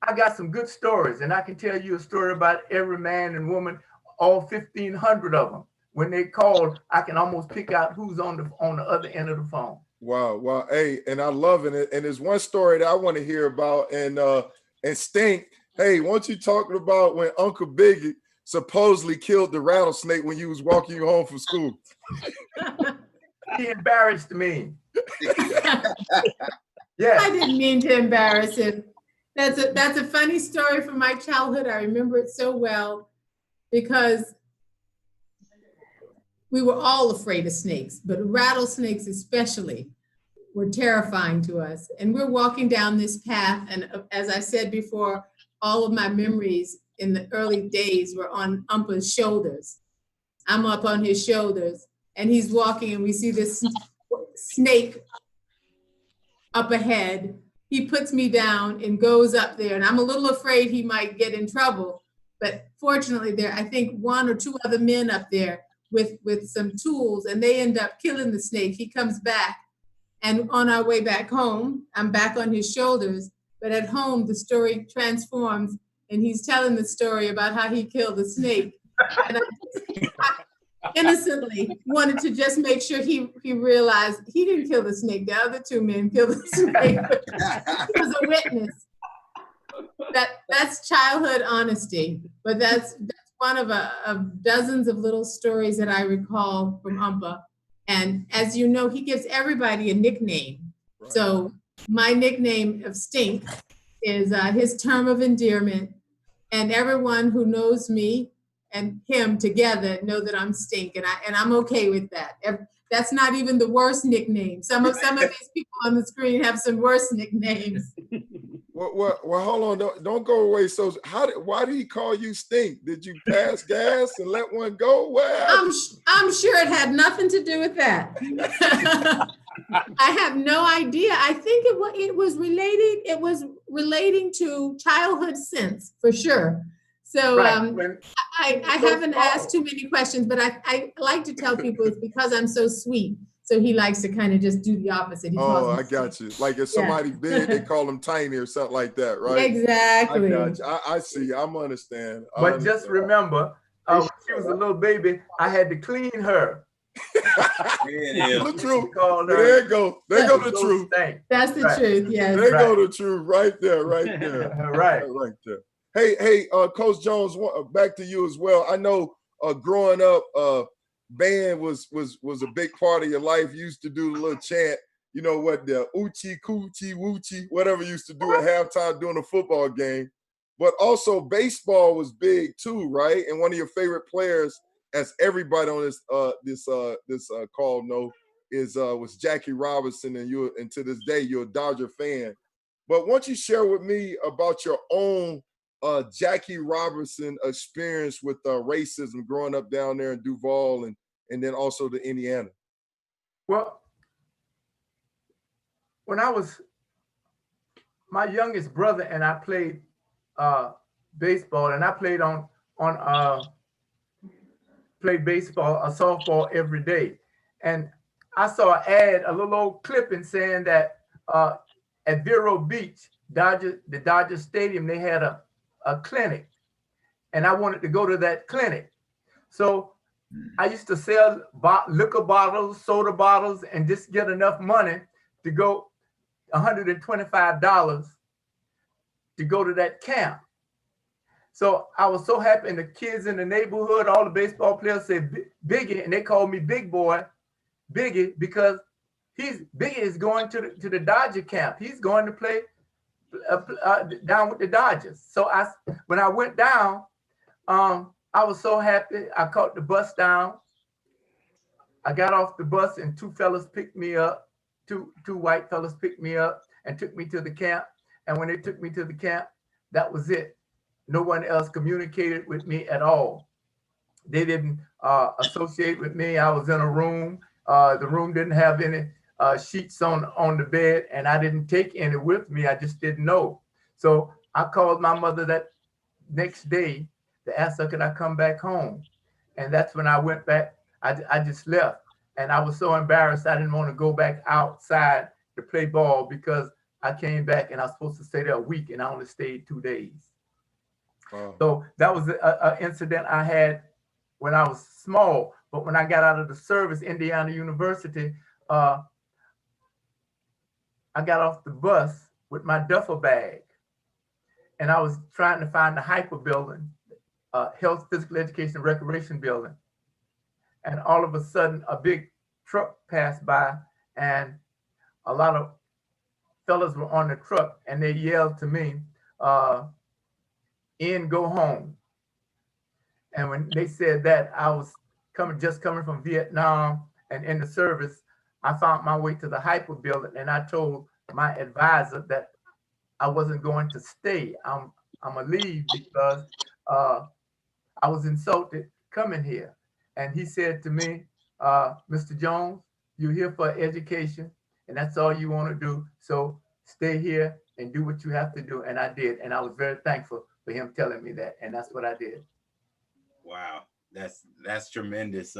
I got some good stories, and I can tell you a story about every man and woman, all 1,500 of them. When they call, I can almost pick out who's on the other end of the phone. Wow, wow. Hey, and I love it. And there's one story that I want to hear about. And Stink, hey, weren't you talking about when Uncle Biggie supposedly killed the rattlesnake when you was walking you home from school? He embarrassed me. Yeah, I didn't mean to embarrass him. That's a funny story from my childhood. I remember it so well because we were all afraid of snakes, but rattlesnakes especially were terrifying to us. And we're walking down this path, and as I said before, all of my memories in the early days were on Umpa's shoulders. I'm up on his shoulders, and he's walking, and we see this snake up ahead. He puts me down and goes up there, and I'm a little afraid he might get in trouble. But fortunately, there, I think 1 or 2 other men up there with some tools, and they end up killing the snake. He comes back, and on our way back home, I'm back on his shoulders. But at home, the story transforms, and he's telling the story about how he killed the snake. And I innocently wanted to just make sure he realized he didn't kill the snake. The other 2 men killed the snake. He was a witness. That's childhood honesty, but that's one of dozens of little stories that I recall from Umpa. And as you know, he gives everybody a nickname. Right. So my nickname of Stink is his term of endearment. And everyone who knows me and him together know that I'm Stink, and I'm okay with that. That's not even the worst nickname. Some of these people on the screen have some worse nicknames. Well, hold on, don't go away. So why did he call you Stink? Did you pass gas and let one go? I'm sure it had nothing to do with that. I have no idea. I think it was related. It was relating to childhood sense for sure. So right. I haven't asked too many questions, but I like to tell people it's because I'm so sweet. So he likes to kind of just do the opposite. I got you. Like if somebody big, they call them tiny or something like that, right? Exactly. I got you. I see. I'm understand. But just remember, when she was a little baby, I had to clean her. The truth. There you go. There go the truth. That's the truth. Yes. There go the truth. Right there. Right there. Right there. Hey, Coach Jones, back to you as well. I know growing up, band was a big part of your life. You used to do the little chant, you know what, the Uchi, Coochie, Woochie, whatever you used to do at halftime during a football game. But also baseball was big too, right? And one of your favorite players, as everybody on this call know, was Jackie Robinson, and to this day you're a Dodger fan. But why don't you share with me about your own Jackie Robinson experience with racism growing up down there in Duval and then also to Indiana? Well, when I was, my youngest brother and I played baseball, and I played played baseball, softball every day. And I saw an ad, a little old clipping saying that at Vero Beach, the Dodger Stadium, they had a clinic, and I wanted to go to that clinic. So I used to sell liquor bottles, soda bottles, and just get enough money to go $125 to go to that camp. So I was so happy, and the kids in the neighborhood, all the baseball players said Biggie, and they called me Big Boy Biggie because Biggie is going to the Dodger camp. He's going to play down with the Dodgers. So when I went down, I was so happy. I caught the bus down. I got off the bus and two fellas picked me up. Two white fellas picked me up and took me to the camp. And when they took me to the camp, that was it. No one else communicated with me at all. They didn't associate with me. I was in a room. The room didn't have any sheets on the bed, and I didn't take any with me. I just didn't know. So I called my mother that next day to ask her, could I come back home? And that's when I went back. I just left. And I was so embarrassed. I didn't want to go back outside to play ball because I came back and I was supposed to stay there a week and I only stayed 2 days. Wow. So that was an incident I had when I was small. But when I got out of the service, Indiana University, I got off the bus with my duffel bag. And I was trying to find the hyper building, health, physical education, and recreation building. And all of a sudden, a big truck passed by, and a lot of fellas were on the truck, and they yelled to me, "In, go home." And when they said that, I was just coming from Vietnam and in the service. I found my way to the hyper building, and I told my advisor that I wasn't going to stay. I'm gonna leave because I was insulted coming here. And he said to me, Mr. Jones, you're here for education, and that's all you want to do. So stay here and do what you have to do. And I did. And I was very thankful for him telling me that. And that's what I did. Wow. That's tremendous.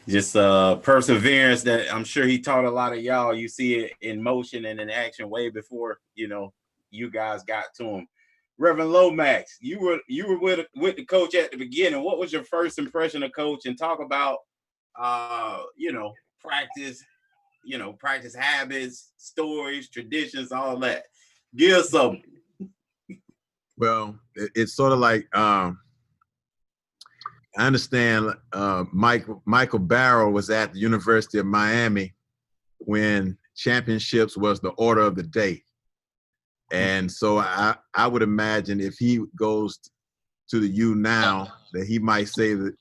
Just perseverance that I'm sure he taught a lot of y'all. You see it in motion and in action way before, you guys got to him. Reverend Lomax, you were with the coach at the beginning. What was your first impression of coach? And talk about practice, practice habits, stories, traditions, all that. Give us some. Well, it's sort of like I understand Michael Barrow was at the University of Miami when championships was the order of the day. And so I would imagine if he goes to the U now, that he might say that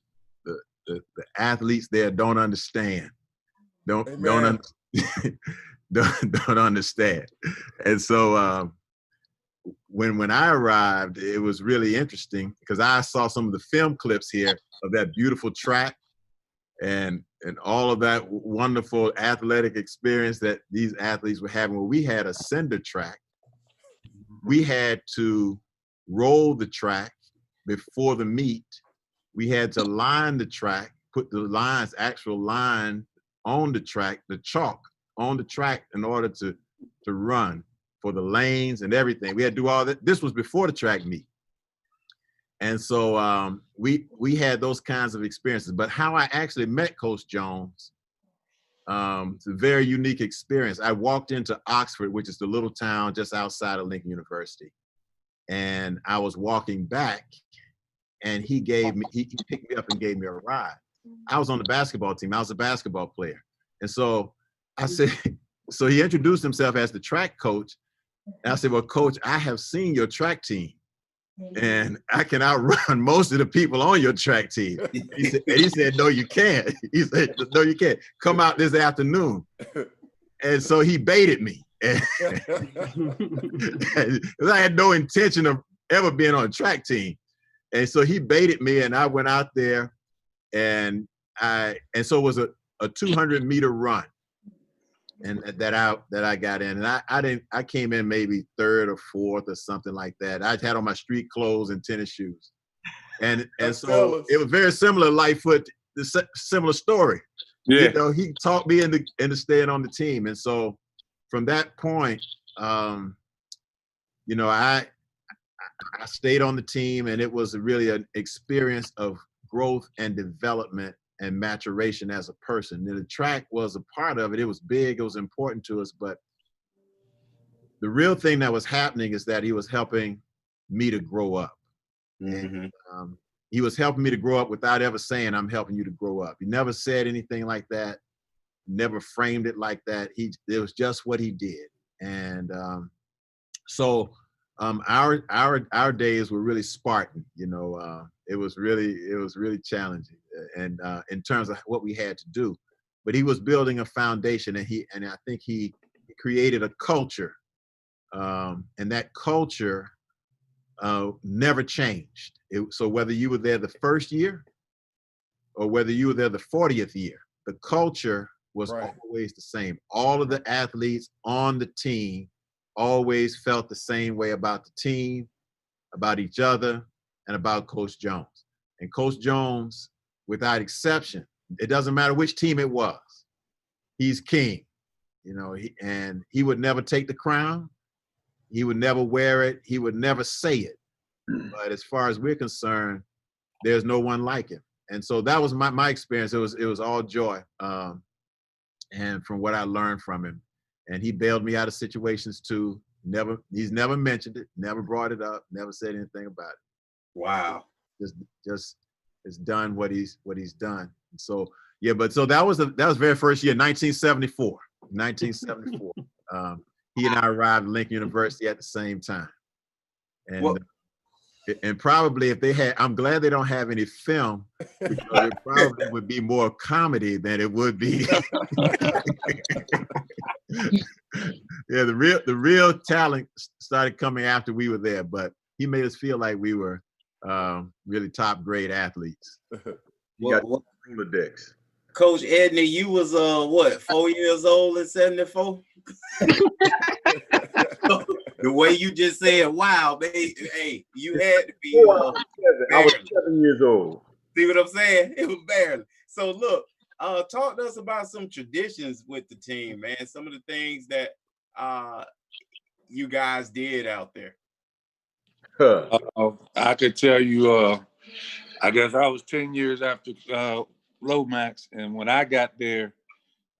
the athletes there don't understand, don't understand. And so when I arrived, it was really interesting because I saw some of the film clips here of that beautiful track and all of that wonderful athletic experience that these athletes were having. Well, we had a cinder track. We had to roll the track before the meet. We had to line the track, put the actual line on the track, the chalk on the track in order to run for the lanes and everything. We had to do all that. This was before the track meet. And so we had those kinds of experiences. But how I actually met Coach Jones, it's a very unique experience. I walked into Oxford, which is the little town just outside of Lincoln University. And I was walking back and he picked me up and gave me a ride. I was on the basketball team. I was a basketball player. And so I said, so he introduced himself as the track coach. And I said, well, coach, I have seen your track team and I can outrun most of the people on your track team. He said, no, you can't. He said, no, you can't. Come out this afternoon. And so he baited me. I had no intention of ever being on a track team. And so he baited me and I went out there and so it was a 200-meter run. And that I got in, and I came in maybe third or fourth or something like that. I had on my street clothes and tennis shoes, and so it was very similar. Lightfoot, the similar story. Yeah, he taught me into staying on the team, and so from that point, I stayed on the team, and it was really an experience of growth and development and maturation as a person. And the track was a part of it. It was big, it was important to us, but the real thing that was happening is that he was helping me to grow up. Mm-hmm. And he was helping me to grow up without ever saying, I'm helping you to grow up. He never said anything like that, never framed it like that. It was just what he did. And So our days were really Spartan. It was really challenging, and in terms of what we had to do. But he was building a foundation, and I think he created a culture, and that culture never changed. So whether you were there the first year or whether you were there the 40th year, the culture was always the same. All of the athletes on the team always felt the same way about the team, about each other, and about Coach Jones. And Coach Jones, without exception, it doesn't matter which team it was, he's king. And he would never take the crown. He would never wear it. He would never say it. But as far as we're concerned, there's no one like him. And so that was my experience. It was all joy. And from what I learned from him, and he bailed me out of situations too. He's never mentioned it, never brought it up, never said anything about it. Wow. Just has done what he's done. And so yeah, but so that was very first year, 1974. 1974. He and I arrived at Lincoln University at the same time. And and probably if they had, I'm glad they don't have any film, because it probably would be more comedy than it would be. Yeah, the real talent started coming after we were there, but he made us feel like we were really top grade athletes. Rolodex. Coach Edney, you was 4 years old in 74? The way you just said, wow, baby, hey, you had to be. I was 7 years old. See what I'm saying? It was barely. So look, talk to us about some traditions with the team, man. Some of the things that you guys did out there. I could tell you, I guess I was 10 years after Lomax, and when I got there,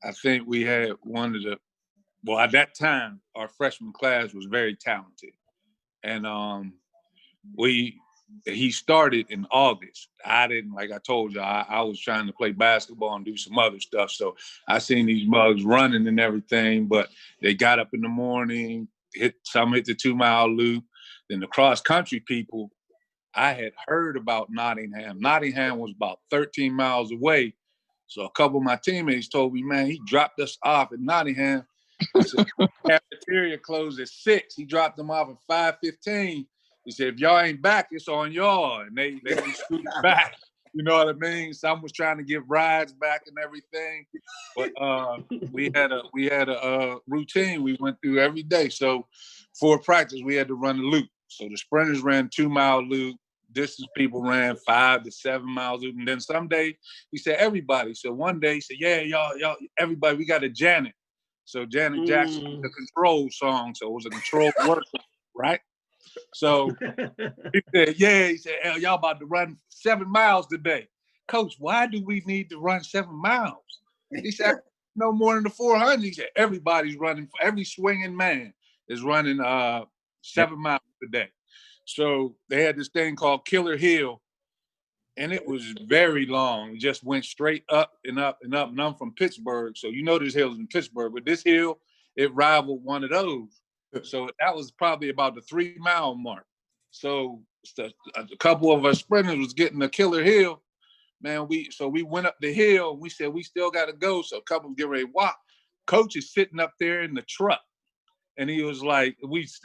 I think we had at that time, our freshman class was very talented. And he started in August. I didn't, like I told you, I was trying to play basketball and do some other stuff. So I seen these mugs running and everything, but they got up in the morning, some hit the 2 mile loop. Then the cross country people, I had heard about Nottingham. Nottingham was about 13 miles away. So a couple of my teammates told me, man, he dropped us off at Nottingham. He said, cafeteria closed at 6. He dropped them off at 5:15. He said, if y'all ain't back, it's on y'all. And they scooted back. You know what I mean? Some was trying to get rides back and everything. But we had a routine we went through every day. So for practice, we had to run the loop. So the sprinters ran 2 mile loop. Distance people ran 5 to 7 miles loop. And then someday he said, everybody. So one day he said, yeah, y'all, everybody, we got a Janet. So Janet Jackson, the control song. So it was a control workout, right? So he said, he said, hey, y'all about to run 7 miles today. Coach, why do we need to run 7 miles? He said, no more than the 400. He said, everybody's running, every swinging man is running 7 miles a day. So they had this thing called Killer Hill, and it was very long. It just went straight up and up and up. And I'm from Pittsburgh, so you know there's hills in Pittsburgh, but this hill, it rivaled one of those. So that was probably about the 3 mile mark. So a couple of our sprinters was getting the Killer Hill. Man, we went up the hill, and we said, we still got to go. So a couple get ready to walk. Coach is sitting up there in the truck. And he was like,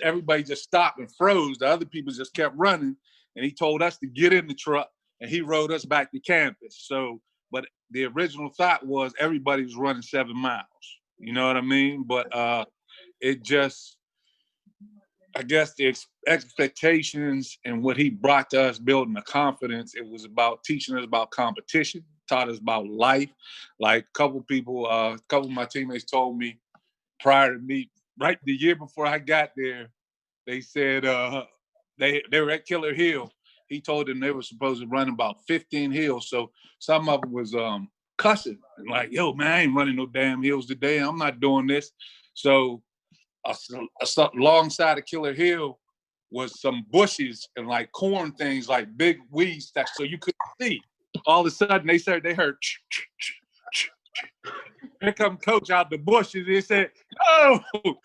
everybody just stopped and froze. The other people just kept running. And he told us to get in the truck, and he rode us back to campus. So, but the original thought was everybody was running 7 miles. You know what I mean? But it just, I guess the expectations and what he brought to us, building the confidence, it was about teaching us about competition, taught us about life. Like a couple of my teammates told me prior to me, right the year before I got there, they said they were at Killer Hill. He told them they were supposed to run about 15 hills. So some of them was cussing and like, yo, man, I ain't running no damn hills today. I'm not doing this. So alongside of Killer Hill was some bushes and like corn things, like big weeds, so you couldn't see. All of a sudden they heard Here come coach out the bushes. He said, "Oh!"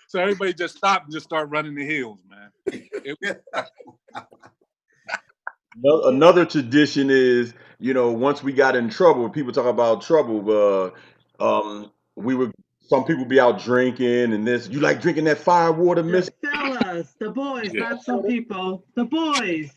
So everybody just stopped and just started running the hills, man. Another tradition is, once we got in trouble, people talk about trouble. Some people be out drinking and this. You like drinking that fire water, The miss? fellas, the boys, Yeah. not some people. The boys.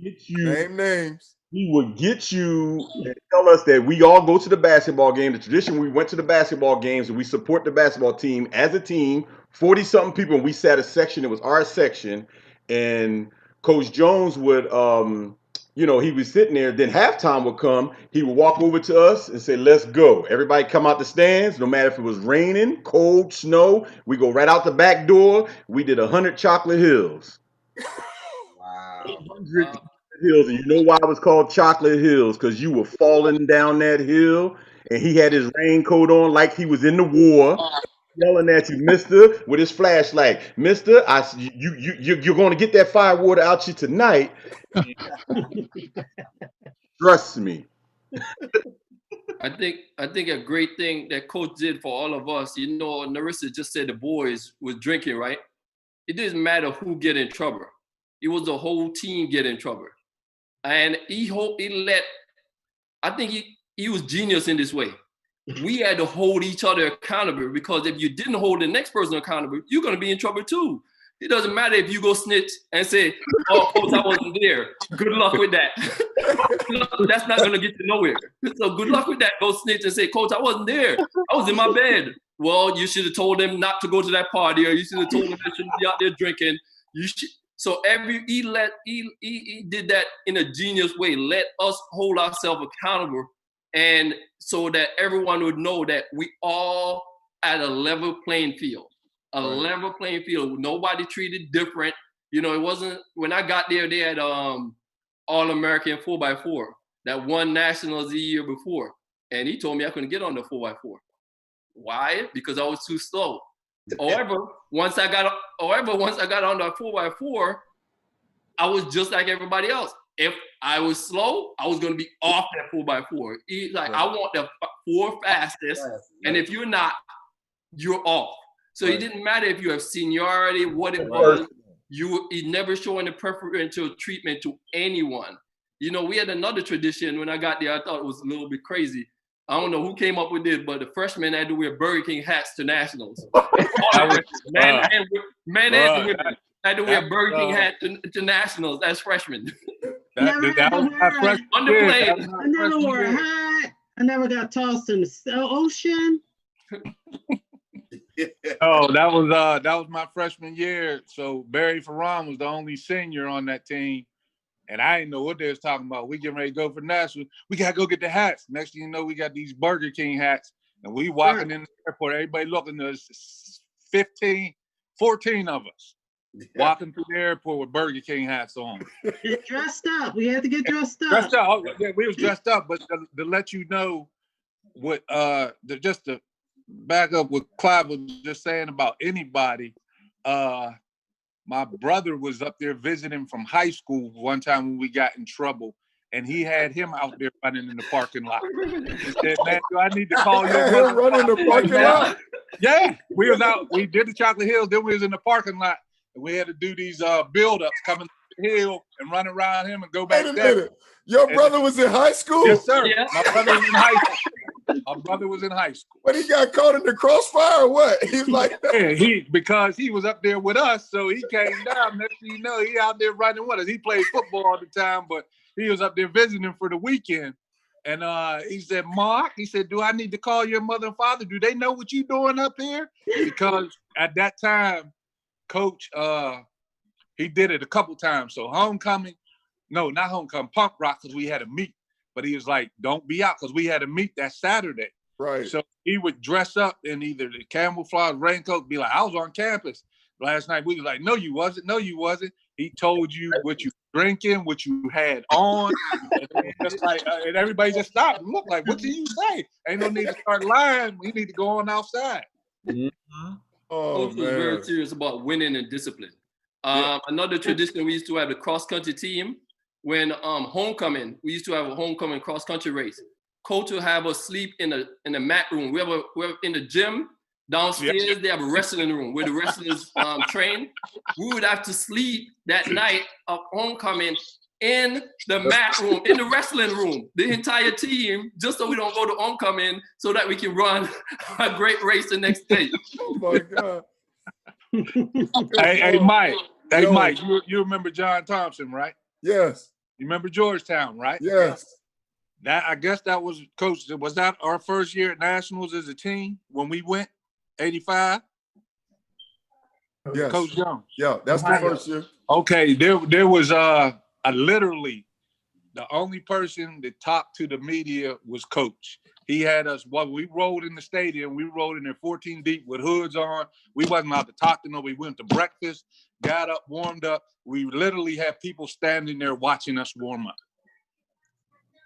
Get you. Name names. He would get you and tell us that we all go to the basketball game. The tradition, we went to the basketball games and we support the basketball team as a team, 40-something people, and we sat a section. It was our section. And Coach Jones would, he was sitting there. Then halftime would come. He would walk over to us and say, "Let's go. Everybody come out the stands, no matter if it was raining, cold, snow. We go right out the back door. We did 100 Chocolate Hills." Wow. 100 hills, and you know why it was called Chocolate Hills? Because you were falling down that hill, and he had his raincoat on like he was in the war, yelling at you, "Mister," with his flashlight, "Mister, you're going to get that fire water out you tonight. Trust me." I think a great thing that coach did for all of us, Narissa just said the boys was drinking, right? It didn't matter who get in trouble. It was the whole team get in trouble. And I think he was genius in this way. We had to hold each other accountable, because if you didn't hold the next person accountable, you're going to be in trouble too. It doesn't matter if you go snitch and say, "Oh, coach, I wasn't there." Good luck with that. That's not going to get you nowhere. So good luck with that. Go snitch and say, "Coach, I wasn't there. I was in my bed." Well, you should have told them not to go to that party, or you should have told them they shouldn't be out there drinking. So he did that in a genius way. Let us hold ourselves accountable, and so that everyone would know that we all at a level playing field. Level playing field. Nobody treated different. It wasn't, when I got there, they had All-American 4x4 that won nationals the year before. And he told me I couldn't get on the 4x4. Why? Because I was too slow. However, once I got on the 4x4, I was just like everybody else. If I was slow, I was going to be off that 4x4. He's like, "I want the 4 fastest, and if you're not, you're off." So it didn't matter if you have seniority, what it was. He never showing the preferential treatment to anyone. We had another tradition when I got there. I thought it was a little bit crazy. I don't know who came up with it, but the freshmen had to wear Burger King hats to nationals. Men and women had to wear Burger King hats to nationals as freshmen. That was my freshman On the year. plane. I never wore a hat. I never got tossed in the ocean. Oh, that was my freshman year. So Barry Ferran was the only senior on that team, and I didn't know what they was talking about. We getting ready to go for national. We gotta go get the hats. Next thing you know, we got these Burger King hats, and we walking in the airport. Everybody looking at us. 14 of us walking through the airport with Burger King hats on. Get dressed up. We had to get dressed up. Dressed up. Oh, yeah, we was dressed up, but to let you know what just to back up what Clive was just saying about anybody, my brother was up there visiting from high school one time when we got in trouble, and he had him out there running in the parking lot. He said, "Man, do I need to call your mother?" Running in the parking lot? Yeah, we was out. We did the Chocolate Hills, then we was in the parking lot, and we had to do these build-ups coming the hill and run around him and go back Wait a down. minute. Your brother was in high school? Yes, sir. Yeah. My brother was in high school. My brother was in high school. But he got caught in the crossfire or what? He's like, Yeah, because he was up there with us, so he came down. Next thing you know, he out there running with us. He played football all the time, but he was up there visiting for the weekend. And he said, "Mark," he said, "do I need to call your mother and father? Do they know what you doing up here?" Because at that time, Coach, he did it a couple times. So not homecoming, punk rock, because we had a meet. But he was like, "Don't be out," because we had a meet that Saturday. right. So he would dress up in either the camouflage raincoat, be like, "I was on campus last night." We was like, "No, you wasn't. No, you wasn't." He told you what you drinking, what you had on, and, just like, and everybody just stopped and looked like, "What did you say?" Ain't no need to start lying. We need to go on outside. Oh, Coach was very serious about winning and discipline. Another tradition, we used to have the cross-country team. When homecoming, we used to have a homecoming cross-country race. coach will have us sleep in the mat room. We're in the gym downstairs. They have a wrestling room where the wrestlers train. We would have to sleep that night of homecoming in the mat room, in the wrestling room, the entire team, just so we don't go to homecoming, so that we can run a great race the next day. Oh my God. Hey, Mike. Hey, Yo. Mike, you remember John Thompson, right? Yes. You remember Georgetown, right? Yes. I guess that was Coach. Was that our first year at Nationals as a team when we went? 85? Yes. Coach Jones. Yeah, that's the first year. Okay, there was literally the only person that talked to the media was Coach. He had us, we rolled in the stadium, we rolled in there 14 deep with hoods on. We wasn't allowed to talk to nobody. We went to breakfast, got up, warmed up. We literally had people standing there watching us warm up.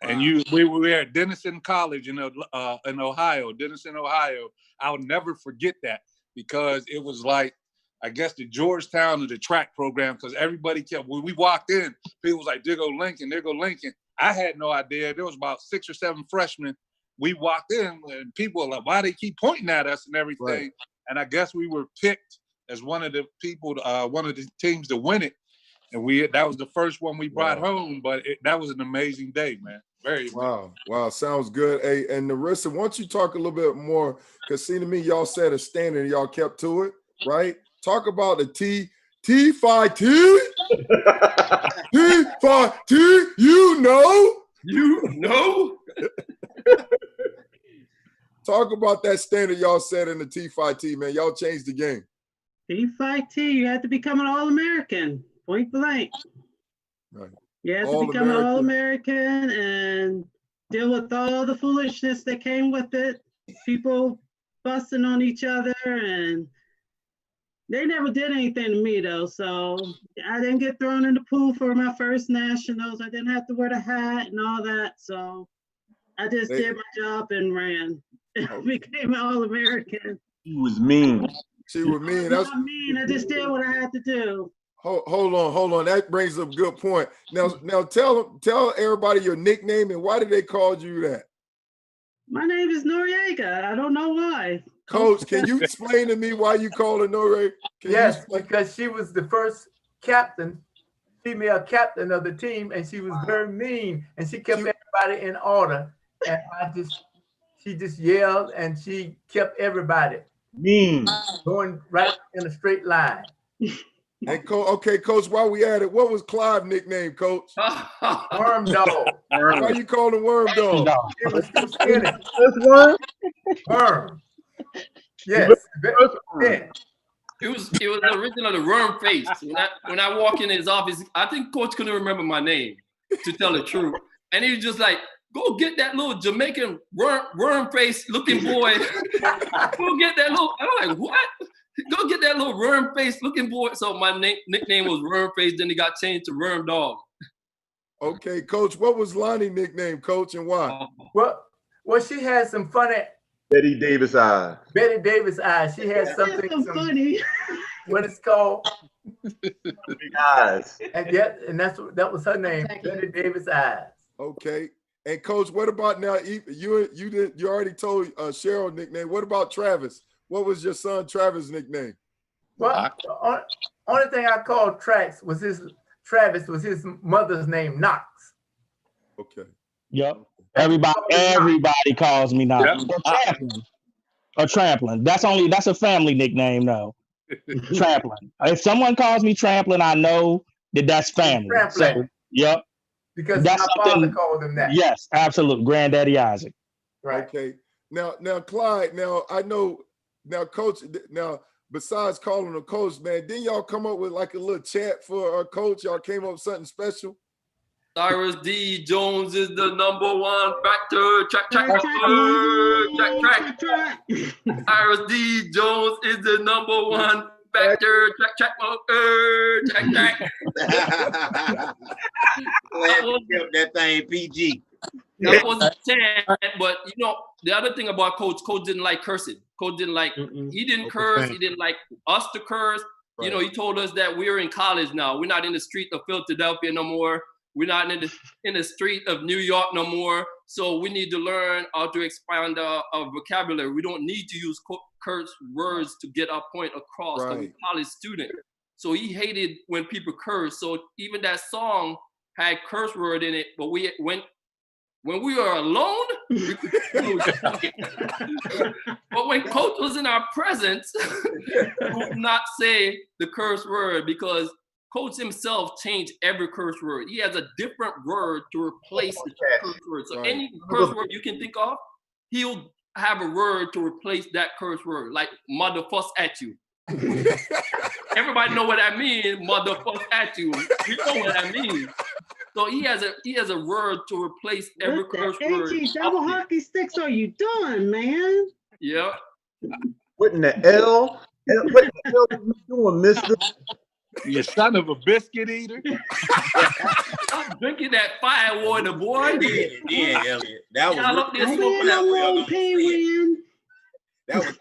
And we were at Denison College in Ohio, Denison, Ohio. I'll never forget that because it was like, I guess the Georgetown of the track program, because everybody kept, when we walked in, people was like, there go Lincoln, there go Lincoln. I had no idea. There was about 6 or 7 freshmen. We walked in and people were like, why they keep pointing at us and everything? Right. And I guess we were picked as one of the people, one of the teams to win it. And that was the first one we brought home, but that was an amazing day, man. Very wow. Wow, sounds good. Hey, and Narissa, why don't you talk a little bit more, because see to me, y'all set a standard and y'all kept to it, right? Talk about the T5T. T5T, you know? Talk about that standard y'all set in the T5T, man. Y'all changed the game. T5T, you had to become an All-American, point blank. Right. You had to become an All-American and deal with all the foolishness that came with it. People busting on each other, and they never did anything to me, though. So I didn't get thrown in the pool for my first nationals. I didn't have to wear the hat and all that. So I just did my job and ran. Became an All-American. She was mean. She was mean. That's not mean. I just did what I had to do. Hold on. That brings up a good point. Now tell everybody your nickname and why did they call you that? My name is Noriega. I don't know why. Coach, can you explain to me why you call her Noriega? Yes, because she was the first female captain of the team, and she was very mean, and she kept everybody in order. And she just yelled, and she kept everybody mean, going right in a straight line. And Coach, while we at it, what was Clive's nickname, Coach? Worm Dog. Why you call him Worm Dog? It was too skinny. Worm. Yes. Yeah. It was the original the worm face. When I walk in his office, I think Coach couldn't remember my name, to tell the truth. And he was just like, go get that little Jamaican worm face looking boy. Go get that little. I'm like, what? Go get that little worm face looking boy. So my nickname was Worm Face. Then it got changed to Worm Dog. Okay, Coach. What was Lonnie's nickname, Coach, and why? Well, she had some funny. Betty Davis eyes. Betty Davis eyes. She had something funny. What it's called? Eyes. And that was her name, Betty Davis eyes. Okay. And Coach, what about now? You already told Cheryl nickname. What about Travis? What was your son Travis' nickname? Well, the only thing I called Travis was his mother's name, Knox. Okay. Yep. Everybody calls me Knox. Yep. Or Tramplin. That's a family nickname, though. Tramplin. If someone calls me Tramplin, I know that's family. So, yep. Because that's my father called him that. Yes, absolutely. Granddaddy Isaac. Right. Okay. Now, Clyde, now I know, now Coach, now besides calling him Coach, man, didn't y'all come up with like a little chat for our Coach? Y'all came up with something special? Cyrus D. Jones is the #1 factor. Track. Cyrus D. Jones is the #1 factor. Track. That thing PG. That was a 10, but the other thing about Coach didn't like cursing. Coach didn't like, he didn't curse. He didn't like us to curse. Right. He told us that we're in college now. We're not in the street of Philadelphia no more. We're not in the street of New York no more. So we need to learn how to expand our vocabulary. We don't need to use curse words to get our point across. Right. We're college student. So he hated when people curse. So even that song had curse word in it, but when we were alone, we could but when Coach was in our presence, we would not say the curse word because Coach himself changed every curse word. He has a different word to replace the curse word. So any curse word you can think of, he'll have a word to replace that curse word, like mother fuss at you. Everybody know what that means, mother fuss at you. You know what that means. So he has a word to replace every curse word. Double hockey sticks are you doing, man? Yeah. What in the L? What the hell are you doing, mister? You son of a biscuit eater. Stop drinking that fire water, boy. Yeah, Elliot. That was up there smoking that That was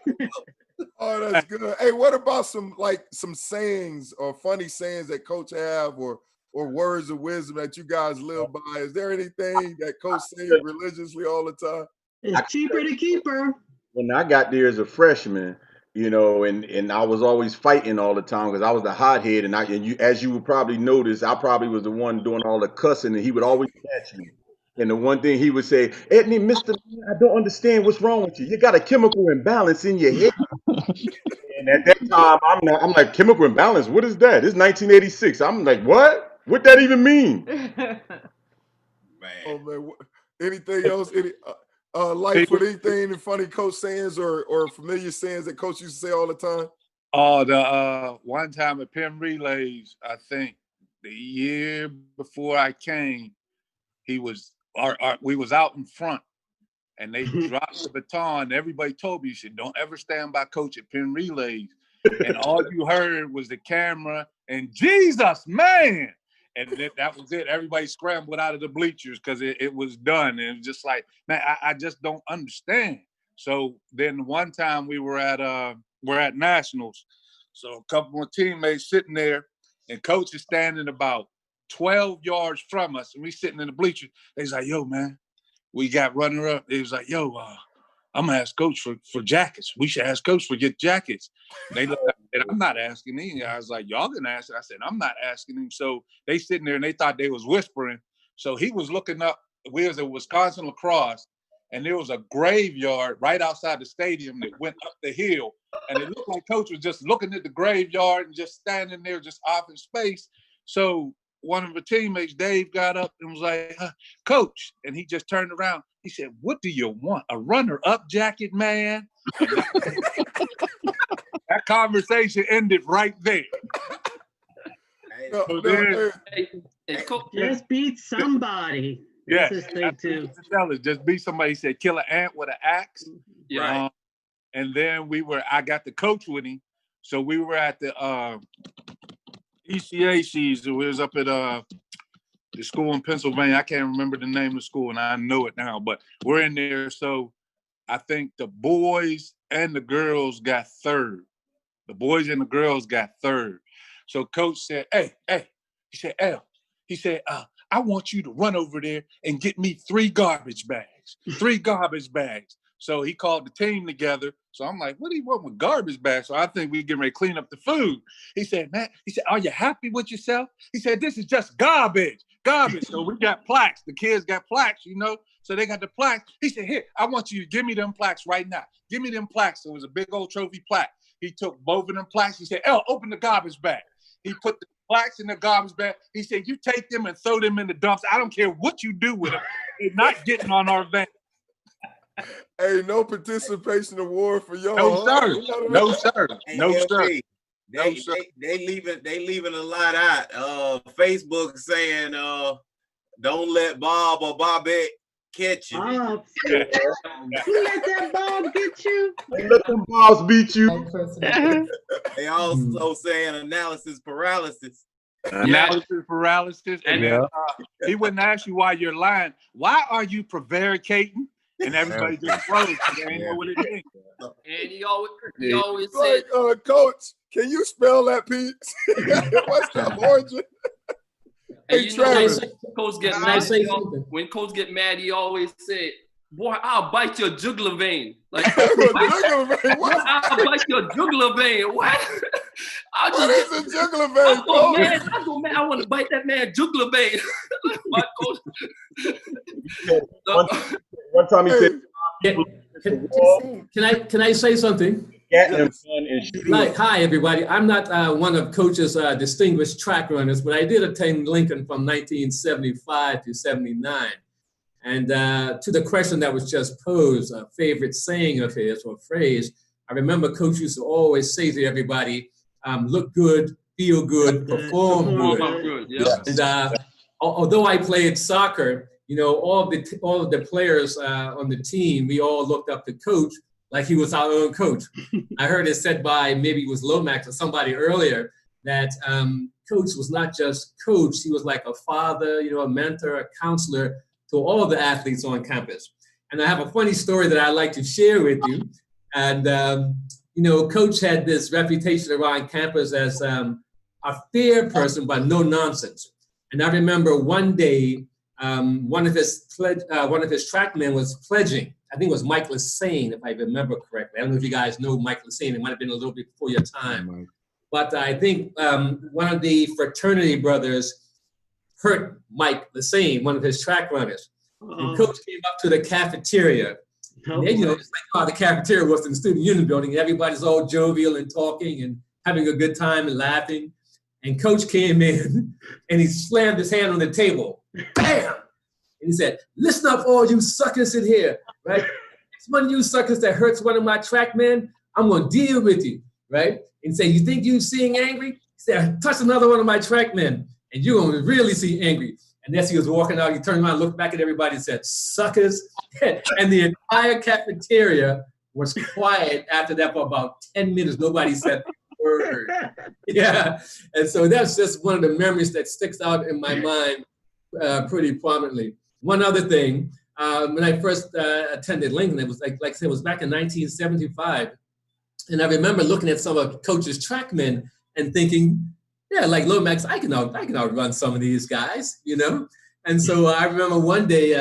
Oh, that's good. Hey, what about some sayings or funny sayings that Coach have or words of wisdom that you guys live by? Is there anything that Coach says religiously all the time? It's cheaper to keep her. When I got there as a freshman, you know, and I was always fighting all the time because I was the hothead, and you, as you would probably notice, I probably was the one doing all the cussing, and he would always catch me. And the one thing he would say, Edney, Mr. I don't understand what's wrong with you. You got a chemical imbalance in your head. And at that time, I'm like, chemical imbalance? What is that? It's 1986. I'm like, what? What that even mean? Man. Oh man, anything else? Any life with anything funny Coach sayings or familiar sayings that Coach used to say all the time? Oh, the one time at Penn Relays, I think the year before I came, we was out in front, and they dropped the baton. Everybody told me, he said, "Don't ever stand by Coach at Penn Relays." And all you heard was the camera and Jesus, man. And that was it. Everybody scrambled out of the bleachers because it was done. And it was just like, man, I just don't understand. So then one time we're at Nationals. So a couple of teammates sitting there, and Coach is standing about 12 yards from us, and we sitting in the bleachers. He's like, yo, man, we got runner up. He was like, yo, I'm gonna ask Coach for jackets. We should ask Coach for get jackets. They looked at me, and I'm not asking him. I was like, y'all can ask. I said, I'm not asking him. So they sitting there and they thought they was whispering. So he was looking up. We was at Wisconsin lacrosse, and there was a graveyard right outside the stadium that went up the hill. And it looked like Coach was just looking at the graveyard and just standing there, just off in space. So one of the teammates, Dave, got up and was like, Coach. And he just turned around. He said, what do you want? A runner-up jacket, man? That conversation ended right there. Just beat somebody. Yeah. Just beat somebody. He said, kill an ant with an axe. Yeah. And then I got the coach with him. So we were at the ECA season. We was up at the school in Pennsylvania. I can't remember the name of the school, and I know it now, but we're in there. So I think the boys and the girls got third. The boys and the girls got third. So Coach said, hey, he said, Al, he said, I want you to run over there and get me 3 garbage bags. So he called the team together. So I'm like, what do you want with garbage bags? So I think we getting ready to clean up the food. He said, man, are you happy with yourself? He said, this is just garbage. So we got plaques. The kids got plaques, you know? So they got the plaques. He said, here, I want you to give me them plaques right now. Give me them plaques. So it was a big old trophy plaque. He took both of them plaques. He said, open the garbage bag. He put the plaques in the garbage bag. He said, you take them and throw them in the dumps. I don't care what you do with them. They're not getting on our van. Hey, no participation award for y'all. No, sir. No, sir. No, sir. They leaving a lot out. Facebook saying, don't let Bob or Bobette catch you. You let that Bob get you. Let them balls beat you. They also saying analysis paralysis. Analysis paralysis. And then he wouldn't ask you why you're lying. Why are you prevaricating? And everybody just froze because they didn't know what it means. And he always said, Coach, can you spell that, Pete? What's the origin? Hey, you know, Travis. Coach get Can I mad. say something? When Coach get mad, he always said, "Boy, I'll bite your jugular vein." Like, Jugular vein, what? I'll bite your jugular vein. What? What is a jugular vein, Coach? I go, man, I want to bite that man jugular vein. My coach. One time he said, Can I say something? Like, hi everybody. I'm not one of Coach's distinguished track runners, but I did attend Lincoln from 1975 to 79. And to the question that was just posed, a favorite saying of his or phrase, I remember Coach used to always say to everybody, look good, feel good, perform good. Yes. And although I played soccer, you know, all of the players on the team, we all looked up to Coach like he was our own coach. I heard it said by, maybe it was Lomax or somebody earlier, that Coach was not just coach, he was like a father, you know, a mentor, a counselor to all the athletes on campus. And I have a funny story that I'd like to share with you. And, you know, Coach had this reputation around campus as a fair person, but no nonsense. And I remember one day, one of his trackmen was pledging. I think it was Mike Lassane, if I remember correctly. I don't know if you guys know Mike Lassane. It might have been a little bit before your time. But I think one of the fraternity brothers hurt Mike Lassane, one of his track runners. And Coach came up to the cafeteria. And then, you know, it's like how the cafeteria was in the student union building. Everybody's all jovial and talking and having a good time and laughing. And Coach came in and he slammed his hand on the table. Bam! And he said, listen up, all you suckers in here, right? It's one of you suckers that hurts one of my track men, I'm going to deal with you, right? And say, you think you seeing angry? He said, touch another one of my track men, and you're going to really see angry. And as he was walking out, he turned around, looked back at everybody and said, suckers. And the entire cafeteria was quiet after that for about 10 minutes. Nobody said a word. Yeah. And so that's just one of the memories that sticks out in my mind pretty prominently. One other thing, when I first attended Lincoln, it was like I said, it was back in 1975. And I remember looking at some of Coach's trackmen and thinking, yeah, like Lomax, I can outrun some of these guys, you know? And so I remember one day,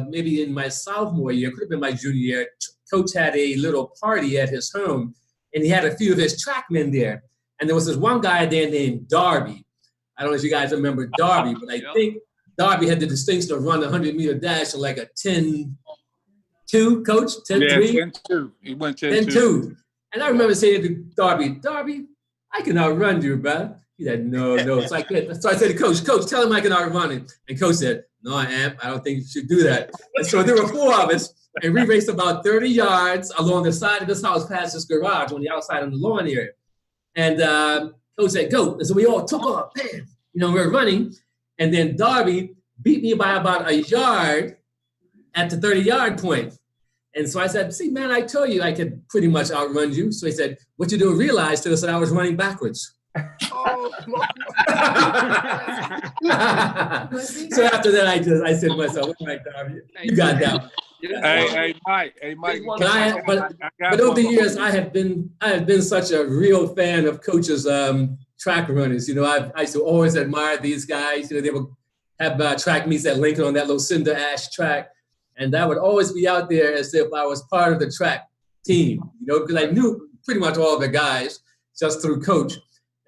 maybe in my sophomore year, could have been my junior year, Coach had a little party at his home, and he had a few of his trackmen there. And there was this one guy there named Darby. I don't know if you guys remember Darby, but I think Darby had the distinction of running a 100-meter dash in like a 10-2, Coach? 10-3? Yeah, 10-2. He went 10-2. 10-2. And I remember saying to Darby, I can outrun you, bro. He said, no. So I said to Coach, tell him I can outrun him. And Coach said, no, I don't think you should do that. And so there were four of us, and we raced about 30 yards along the side of this house past this garage on the outside of the lawn area. And Coach said, go. And so we all took off. Man, you know, we were running. And then Darby beat me by about a yard at the 30-yard point. And so I said, see, man, I told you I could pretty much outrun you. So he said, what you don't realize to us that I was running backwards. So after that, I said to myself, all right, Darby, you got that one. Hey, Mike. But over the years, I have been such a real fan of Coach's track runners. You know, I used to always admire these guys. You know, they would have track meets at Lincoln on that little cinder ash track. And I would always be out there as if I was part of the track team, you know, because I knew pretty much all the guys just through Coach.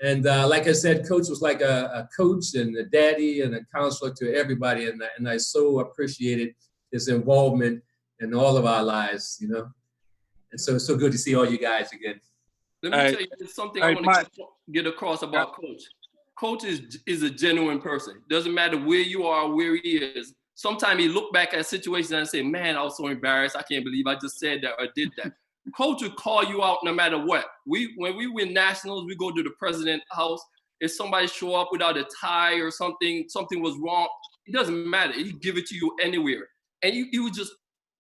And like I said, Coach was like a coach and a daddy and a counselor to everybody. And I so appreciated his involvement in all of our lives, you know. And so it's so good to see all you guys again. Let me tell you, there's something I want to get across about Coach. Coach is a genuine person. Doesn't matter where you are, where he is. Sometimes he look back at situations and say, man, I was so embarrassed. I can't believe I just said that or did that. Coach will call you out no matter what. When we win nationals, we go to the president's house. If somebody show up without a tie or something was wrong, it doesn't matter. He give it to you anywhere. And he would just,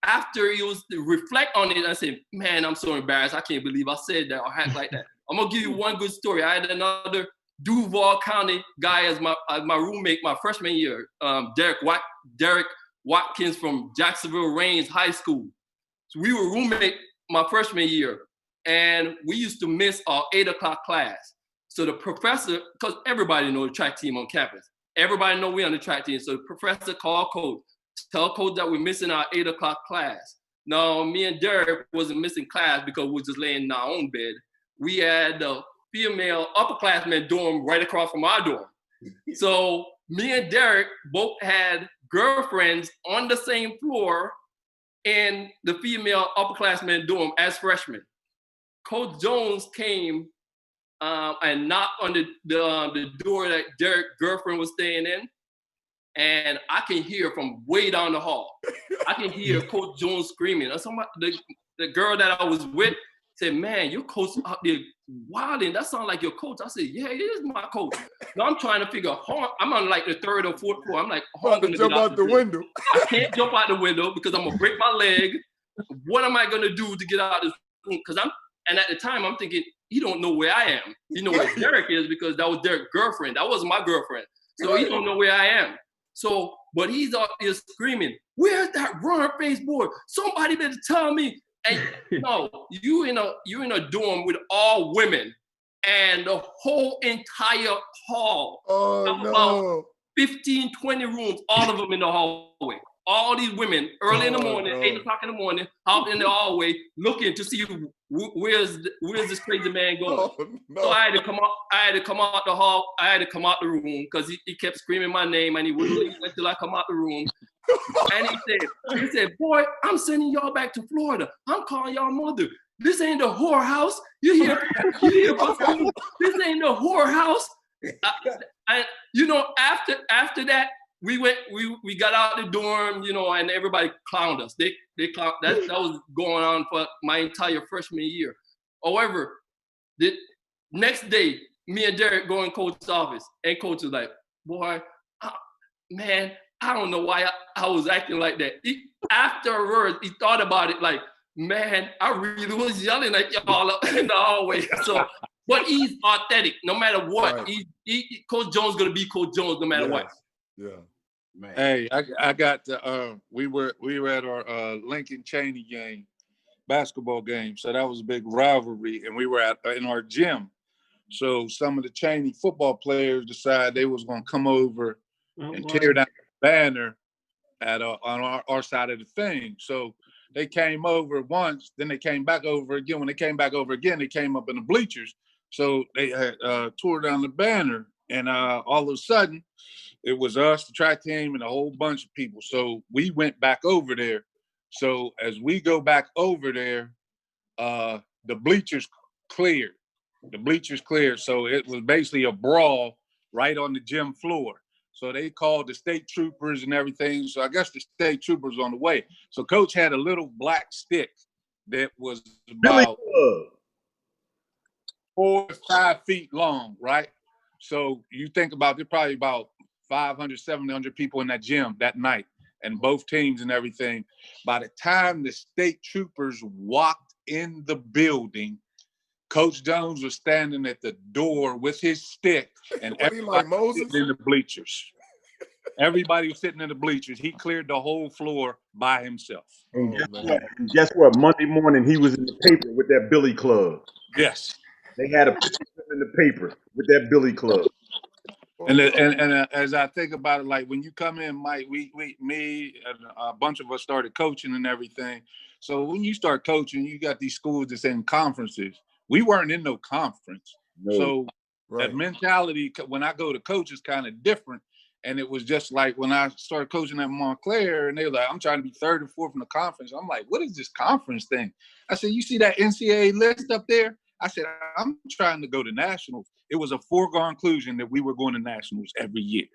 after he was reflect on it and say, man, I'm so embarrassed. I can't believe I said that or act like that. I'm going to give you one good story. I had another Duval County guy as my roommate my freshman year, Derek Watkins from Jacksonville Rains High School. So we were roommate my freshman year, and we used to miss our 8 o'clock class. So the professor, because everybody knows the track team on campus, everybody know we on the track team. So the professor called coach, tell coach that we're missing our 8 o'clock class. Now, me and Derek wasn't missing class because we were just laying in our own bed. We had the female upperclassmen dorm right across from our dorm. So me and Derek both had girlfriends on the same floor in the female upperclassmen dorm as freshmen. Coach Jones came and knocked on the door that Derek's girlfriend was staying in. And I can hear from way down the hall. I can hear Coach Jones screaming. Somebody, the girl that I was with said, "Man, your coach out there wilding. That sounds like your coach." I said, "Yeah, it is my coach." Now I'm trying to figure out, I'm on like the 3rd or 4th floor. I'm like, how I'm gonna jump out the window. I can't jump out the window because I'm gonna break my leg. What am I gonna do to get out of this room? And at the time I'm thinking, he don't know where I am. He know where Derek is because that was Derek's girlfriend. That wasn't my girlfriend. So he don't know where I am. So, but he's out there screaming, "Where's that runner face board? Somebody better tell me." And no, you in a dorm with all women, and the whole entire hall, about 15, 20 rooms, all of them in the hallway. All these women, early in the morning, 8 o'clock in the morning, out in the hallway, looking to see where's this crazy man going. So I had to come out. I had to come out the hall. I had to come out the room because he kept screaming my name, and he wouldn't leave until I come out the room. And he said, "Boy, I'm sending y'all back to Florida. I'm calling y'all mother. This ain't the whorehouse. You hear? This ain't the whorehouse." And after that, we got out the dorm, and everybody clowned us. They clowned. That was going on for my entire freshman year. However, the next day, me and Derek go in coach's office, and coach was like, "Boy, man, I don't know why I was acting like that." Afterwards, he thought about it like, "Man, I really was yelling at y'all in the hallway." So, but he's authentic no matter what. Right. Coach Jones gonna be Coach Jones no matter what. Yeah. Man. Hey, I got we were at our Lincoln Cheney game, basketball game. So that was a big rivalry, and we were in our gym. So some of the Cheney football players decided they was gonna come over and tear down the banner on our side of the thing. So they came over once, then they came back over again. When they came back over again, they came up in the bleachers. So they had tore down the banner, and all of a sudden, it was us, the track team, and a whole bunch of people. So we went back over there. So as we go back over there, the bleachers cleared. The bleachers cleared. So it was basically a brawl right on the gym floor. So they called the state troopers and everything. So I guess the state troopers on the way. So coach had a little black stick that was about 4 to 5 feet long, right? So you think about, there's probably about 500, 700 people in that gym that night, and both teams and everything. By the time the state troopers walked in the building, Coach Jones was standing at the door with his stick, and everybody was sitting in the bleachers. Everybody was sitting in the bleachers. He cleared the whole floor by himself. And guess what? Monday morning, he was in the paper with that Billy Club. Yes. They had a picture in the paper with that Billy Club. And as I think about it, like when you come in, Mike, me and a bunch of us started coaching and everything. So when you start coaching, you got these schools that's in conferences. We weren't in no conference. No. So that mentality, when I go to coach, is kind of different. And it was just like when I started coaching at Montclair, and they were like, "I'm trying to be 3rd or 4th in the conference." I'm like, "What is this conference thing?" I said, "You see that NCAA list up there?" I said, "I'm trying to go to nationals." It was a foregone conclusion that we were going to nationals every year.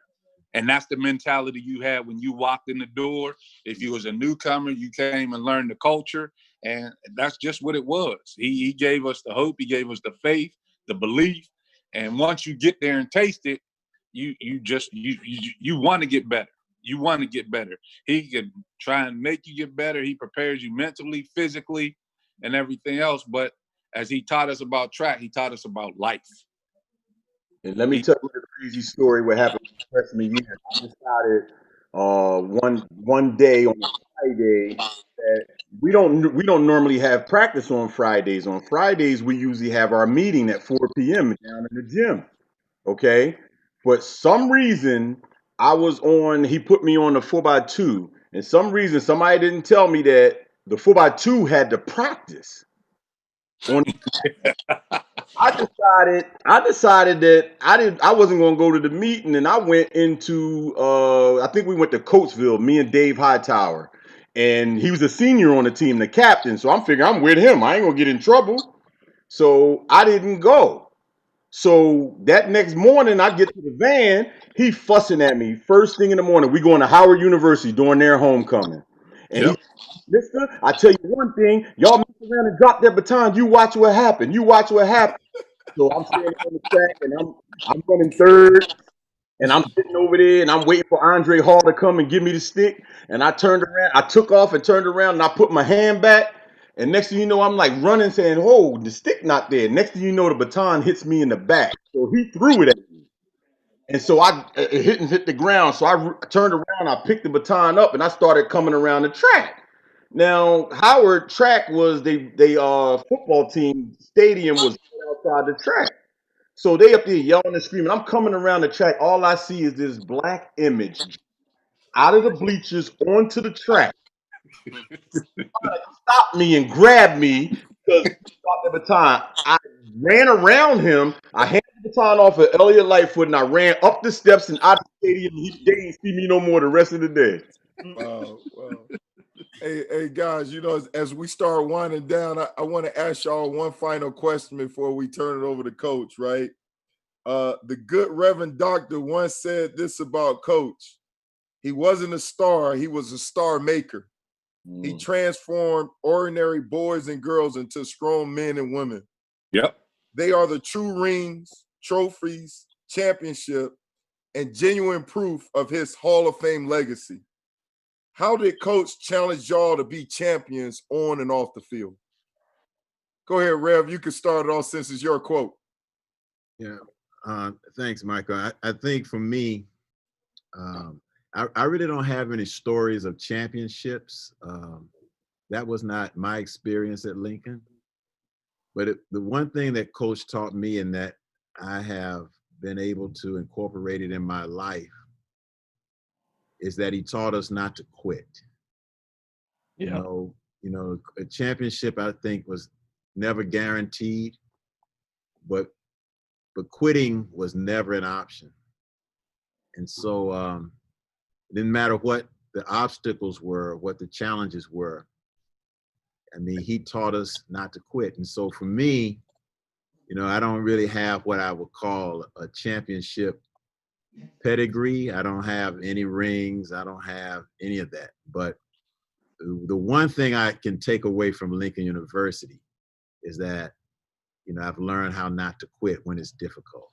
And that's the mentality you had when you walked in the door. If you was a newcomer, you came and learned the culture. And that's just what it was. He gave us the hope. He gave us the faith, the belief. And once you get there and taste it, you want to get better. You want to get better. He can try and make you get better. He prepares you mentally, physically, and everything else. But as he taught us about track, he taught us about life. And let me tell you a crazy story what happened freshman year. I decided one day on a Friday that we don't normally have practice on Fridays. On Fridays, we usually have our meeting at 4 p.m. down in the gym. Okay. For some reason, he put me on the 4x2. And some reason, somebody didn't tell me that the 4x2 had to practice. I decided that I wasn't going to go to the meeting, and I went into I think we went to Coatesville, me and Dave Hightower, and he was a senior on the team, the captain. So I'm figuring I'm with him. I ain't gonna get in trouble. So I didn't go. So that next morning, I get to the van. He fussing at me first thing in the morning. We going to Howard University during their homecoming, and he, Mister, I tell you one thing, y'all mess around and drop that baton. You watch what happen. You watch what happen. So I'm standing on the track and I'm running third, and I'm sitting over there and I'm waiting for Andre Hall to come and give me the stick. And I turned around, I took off and turned around and I put my hand back. And next thing you know, I'm like running, saying, "Oh, the stick not there." Next thing you know, the baton hits me in the back. So he threw it at me, and so it hit the ground. So I turned around, I picked the baton up, and I started coming around the track. Now Howard track was they football team stadium was outside the track. So they up there yelling and screaming. I'm coming around the track. All I see is this black image out of the bleachers onto the track. Stop me and grab me because he dropped the baton. I ran around him. I handed the baton off of Elliot Lightfoot and I ran up the steps and out of the stadium. They didn't see me no more the rest of the day. Wow. Hey, guys, as we start winding down, I want to ask y'all one final question before we turn it over to Coach, right? The good Reverend Doctor once said this about Coach. He wasn't a star, he was a star maker. He transformed ordinary boys and girls into strong men and women. Yep. They are the true rings, trophies, championship, and genuine proof of his Hall of Fame legacy. How did Coach challenge y'all to be champions on and off the field? Go ahead, Rev. You can start it off since it's your quote. Yeah. Thanks, Michael. I think for me, I really don't have any stories of championships. That was not my experience at Lincoln. But the one thing that Coach taught me and that I have been able to incorporate it in my life is that he taught us not to quit. Yeah. You know, a championship I think was never guaranteed, but quitting was never an option. And so it didn't matter what the obstacles were, what the challenges were. I mean, he taught us not to quit. And so for me, I don't really have what I would call a championship pedigree. I don't have any rings. I don't have any of that. But the one thing I can take away from Lincoln University is that, I've learned how not to quit when it's difficult.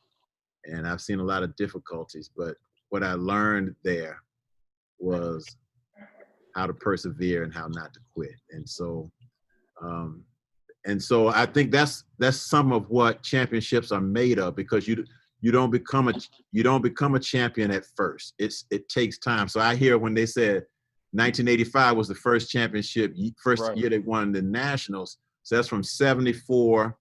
And I've seen a lot of difficulties, but what I learned there was how to persevere and how not to quit. And so I think that's some of what championships are made of, because you don't become a champion at first. It takes time. So I hear when they said 1985 was the first championship, first year they won the Nationals. So that's from 74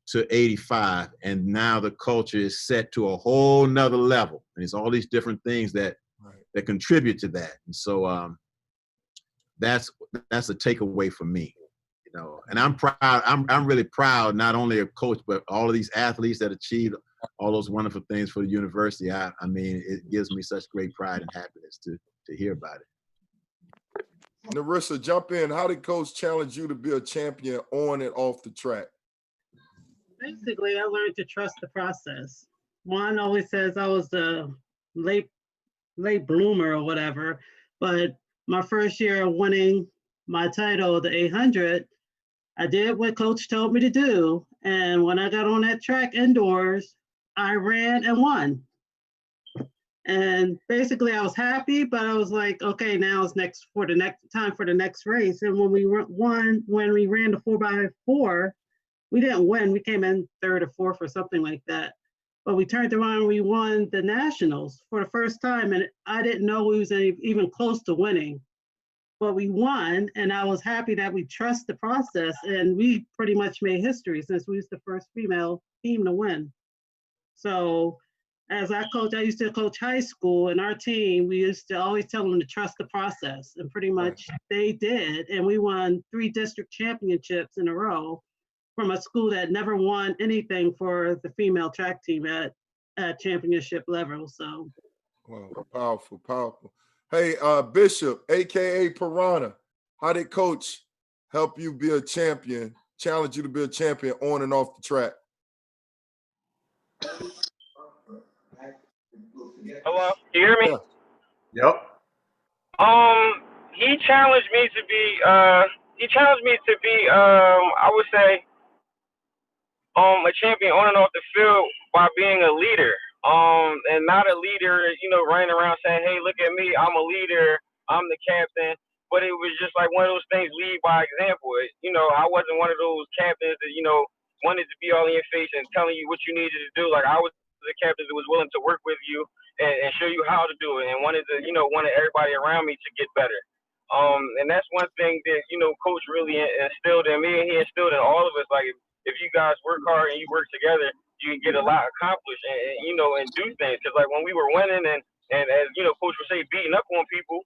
to 85, and now the culture is set to a whole nother level. And it's all these different things that contribute to that. And so that's a takeaway for me. And I'm proud. I'm really proud not only of Coach, but all of these athletes that achieved all those wonderful things for the university. I mean, it gives me such great pride and happiness to hear about it. Narissa, jump in. How did Coach challenge you to be a champion on and off the track? Basically, I learned to trust the process. Juan always says I was the late bloomer or whatever, but my first year of winning my title, the 800, I did what Coach told me to do. And when I got on that track indoors, I ran and won. And basically I was happy, but I was like, okay, now it's time for the next race. And when we ran the 4x4, we didn't win. We came in third or fourth or something like that. But we turned around and we won the Nationals for the first time. And I didn't know we was even close to winning. But we won, and I was happy that we trust the process. And we pretty much made history since we was the first female team to win. So as I used to coach high school, and our team, we used to always tell them to trust the process, and pretty much they did. And we won 3 district championships in a row from a school that never won anything for the female track team at championship level. So, wow, powerful, powerful. Hey, Bishop, aka Piranha, how did Coach help you be a champion, challenge you to be a champion on and off the track? Hello, you hear me? Yeah. Yep. He challenged me to be. I would say, a champion on and off the field by being a leader. And not a leader, running around saying, "Hey, look at me, I'm a leader, I'm the captain." But it was just like one of those things, lead by example. I wasn't one of those captains that wanted to be all in your face and telling you what you needed to do. Like I was the captain that was willing to work with you and show you how to do it, and wanted everybody around me to get better. And that's one thing that Coach really instilled in me, and he instilled in all of us. Like if you guys work hard and you work together, you can get a lot accomplished and do things. Because like when we were winning and as Coach would say, beating up on people,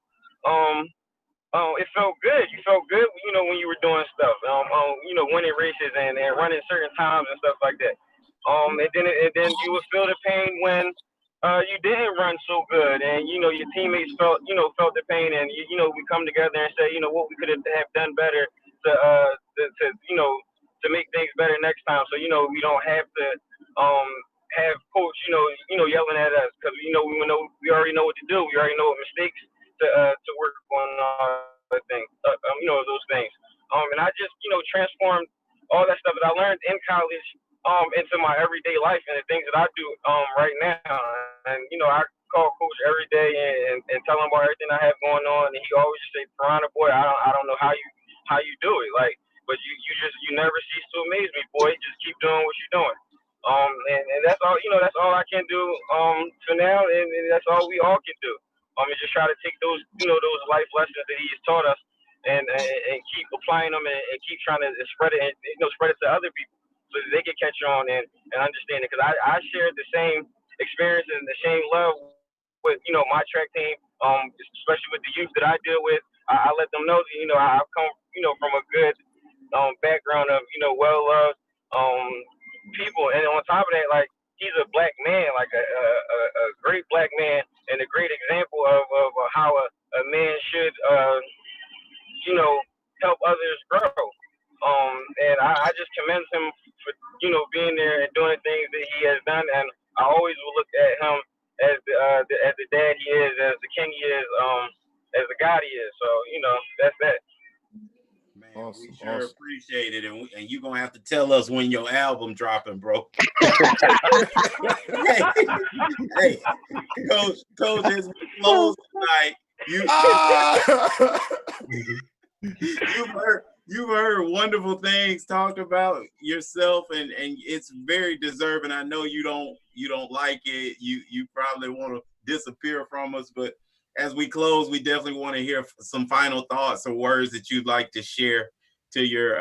it felt good. You felt good, when you were doing stuff, winning races and running certain times and stuff like that. And then you would feel the pain when you didn't run so good, and your teammates felt the pain, and we come together and say what we could have done better to make things better next time. So we don't have to have Coach yelling at us, because we already know what to do. We already know what mistakes to work on other things, those things. And I just transformed all that stuff that I learned in college into my everyday life and the things that I do right now. And I call Coach every day and tell him about everything I have going on, and he always say, "Piranha boy, I don't know how you do it, like, but you never cease to amaze me, boy. Just keep doing what you're doing." And that's all that's all I can do for now, and that's all we all can do. And just try to take those those life lessons that he's taught us and keep applying them and keep trying to spread it and spread it to other people so that they can catch on and understand it. Because I shared the same experience and the same love with my track team, especially with the youth that I deal with. I let them know that I've come from a good background of well loved people, and on top of that, like, he's a black man, like a great black man, and a great example of how a man should help others grow. And I just commend him for being there and doing the things that he has done, and I always will look at him as the dad he is, as the king he is, as the God he is. So that's that. Man, awesome, we sure appreciate it, and you're gonna have to tell us when your album dropping, bro. hey, Coach, as we close tonight, you've heard wonderful things talked about yourself, and it's very deserving. I know you don't like it. You probably want to disappear from us, but as we close, we definitely want to hear some final thoughts or words that you'd like to share to your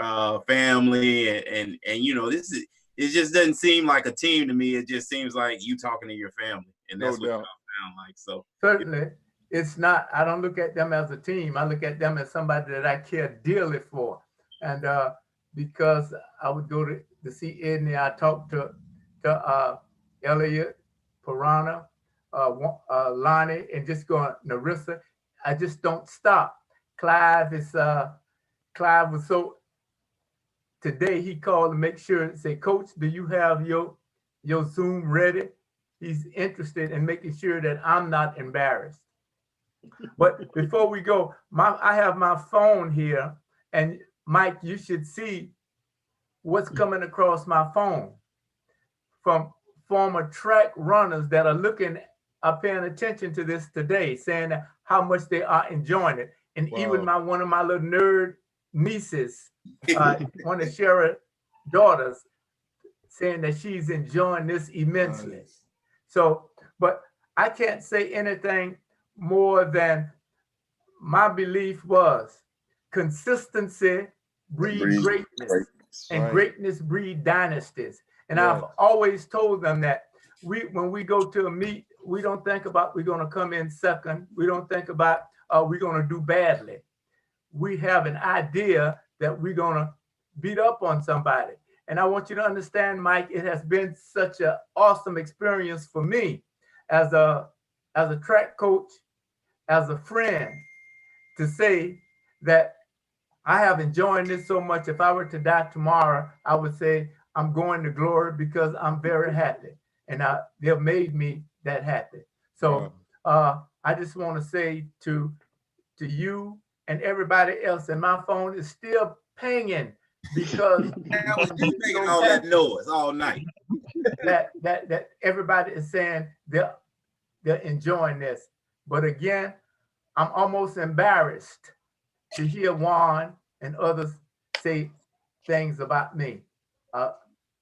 family. And this is, it just doesn't seem like a team to me. It just seems like you talking to your family, and that's what it sounds like. So certainly, it's not. I don't look at them as a team. I look at them as somebody that I care dearly for, and because I would go to see Edney, I talked to Elliot, Piranha, Lonnie, and just going Narissa. I just don't stop. Clive was so. Today he called to make sure and say, "Coach, do you have your Zoom ready?" He's interested in making sure that I'm not embarrassed. But before we go, I have my phone here, and Mike, you should see what's coming across my phone from former track runners that are paying attention to this today, saying how much they are enjoying it. And even one of my little nerd nieces, one of Shara's daughters, saying that she's enjoying this immensely. Nice. So, but I can't say anything more than my belief was consistency breeds greatness, and greatness breeds dynasties. And I've always told them that when we go to a meet, we don't think about we're going to come in second. We don't think about we're going to do badly. We have an idea that we're going to beat up on somebody. And I want you to understand, Mike, it has been such an awesome experience for me as a track coach, as a friend, to say that I have enjoyed this so much. If I were to die tomorrow, I would say I'm going to glory because I'm very happy. And they've made me that happy. So I just want to say to you and everybody else, and my phone is still pinging because I was just making all that noise all night. that everybody is saying they're enjoying this. But again, I'm almost embarrassed to hear Juan and others say things about me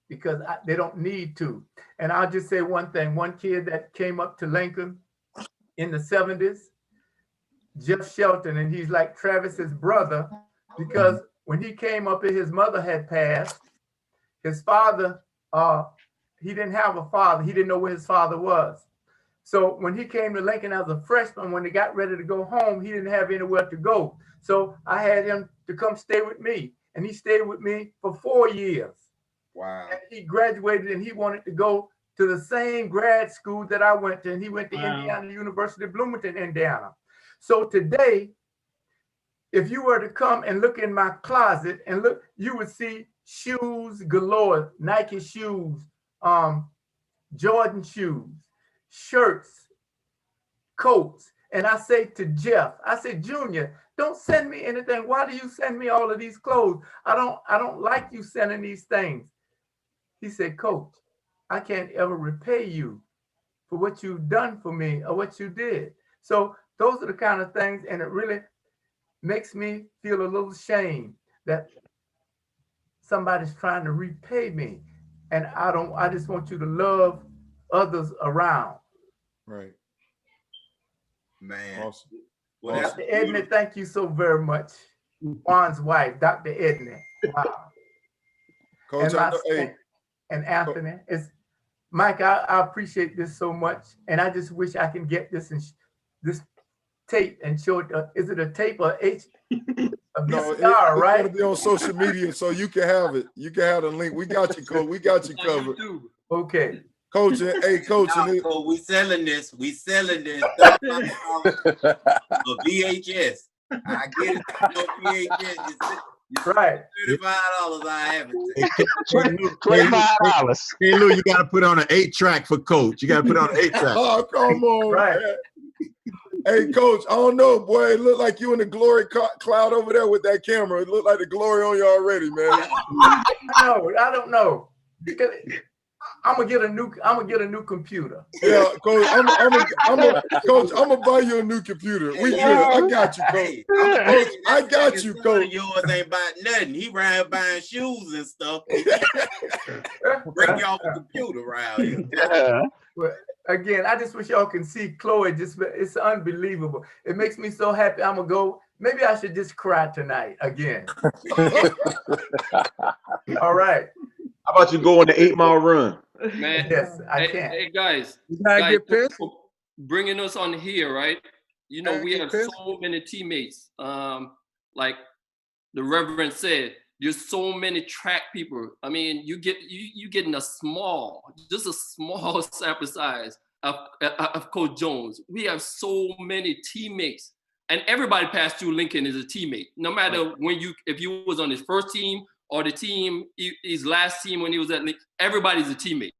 because they don't need to. And I'll just say one thing. One kid that came up to Lincoln in the 70s, Jeff Shelton, and he's like Travis's brother because when he came up here, his mother had passed. His father, he didn't have a father. He didn't know where his father was. So when he came to Lincoln as a freshman, when they got ready to go home, he didn't have anywhere to go. So I had him to come stay with me. And he stayed with me for 4 years. Wow. And he graduated and he wanted to go to the same grad school that I went to. And he went to Indiana University, Bloomington, Indiana. So today, if you were to come and look in my closet and look, you would see shoes galore, Nike shoes, Jordan shoes, shirts, coats. And I say to Jeff, I say, Junior, don't send me anything. Why do you send me all of these clothes? I don't like you sending these things. He said, Coach, I can't ever repay you for what you've done for me or what you did. So those are the kind of things, and it really makes me feel a little shame that somebody's trying to repay me. And I just want you to love others around. Right. Man. Awesome. Well, Dr. Edna, thank you so very much. Juan's wife, Dr. Edna. Wow. Coach, and Anthony. Mike, I appreciate this so much. And I just wish I can get this tape and show it. Is it a tape or a No, VCR, it's right? going to be on social media, so you can have it. You can have the link. We got you, Coach. We got you covered. Okay. Coach, hey, Coach. No, we selling this. We selling this. A VHS. I get it. No VHS. Right. $35. I have it. $25. Hey, Lou, you got to put on an 8-track for Coach. You got to put on an 8-track. Oh, come on, right. Man. Hey, Coach, I don't know, boy. It looked like you in the glory cloud over there with that camera. It looked like the glory on you already, man. I don't know. Because I'm gonna get a new computer. Yeah, Coach. Coach, I'm gonna buy you a new computer. We good. I got you, Coach. Coach, I got you, Coach. Yours ain't about nothing. He around buying shoes and stuff. Bring y'all a computer around here. Well, again, I just wish y'all can see Chloe. It's unbelievable. It makes me so happy. I'm gonna go. Maybe I should just cry tonight again. All right. How about you go on the 8-mile run? Man, yes, I can. Hey guys, get pissed? Bringing us on here, right? You know, we have so many teammates. Like the Reverend said, there's so many track people. I mean, you getting just a small sample size of Coach Jones. We have so many teammates, and everybody passed through Lincoln is a teammate. No matter if you was on his first team or the team, his last team when he was at Lincoln, everybody's a teammate.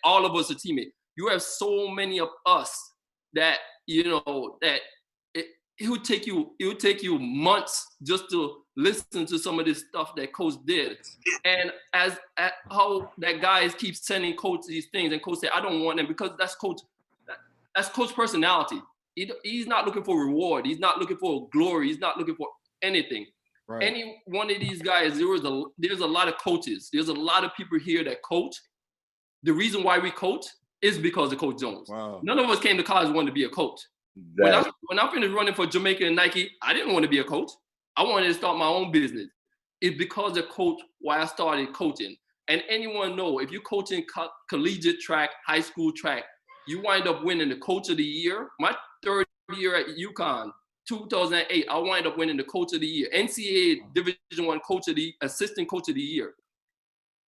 All of us are teammates. You have so many of us that it would take you months just to listen to some of this stuff that Coach did. And how that guy keeps sending Coach these things, and Coach said, I don't want them because that's Coach personality. He's not looking for reward. He's not looking for glory. He's not looking for anything. Right. Any one of these guys, there's a lot of coaches. There's a lot of people here that coach. The reason why we coach is because of Coach Jones. Wow. None of us came to college wanting to be a coach. Exactly. When I finished running for Jamaica and Nike, I didn't want to be a coach. I wanted to start my own business. It's because of Coach why I started coaching. And anyone know, if you're coaching collegiate track, high school track, you wind up winning the coach of the year. My third year at UConn, 2008, I wind up winning the coach of the year, NCAA Division I coach of the assistant coach of the year.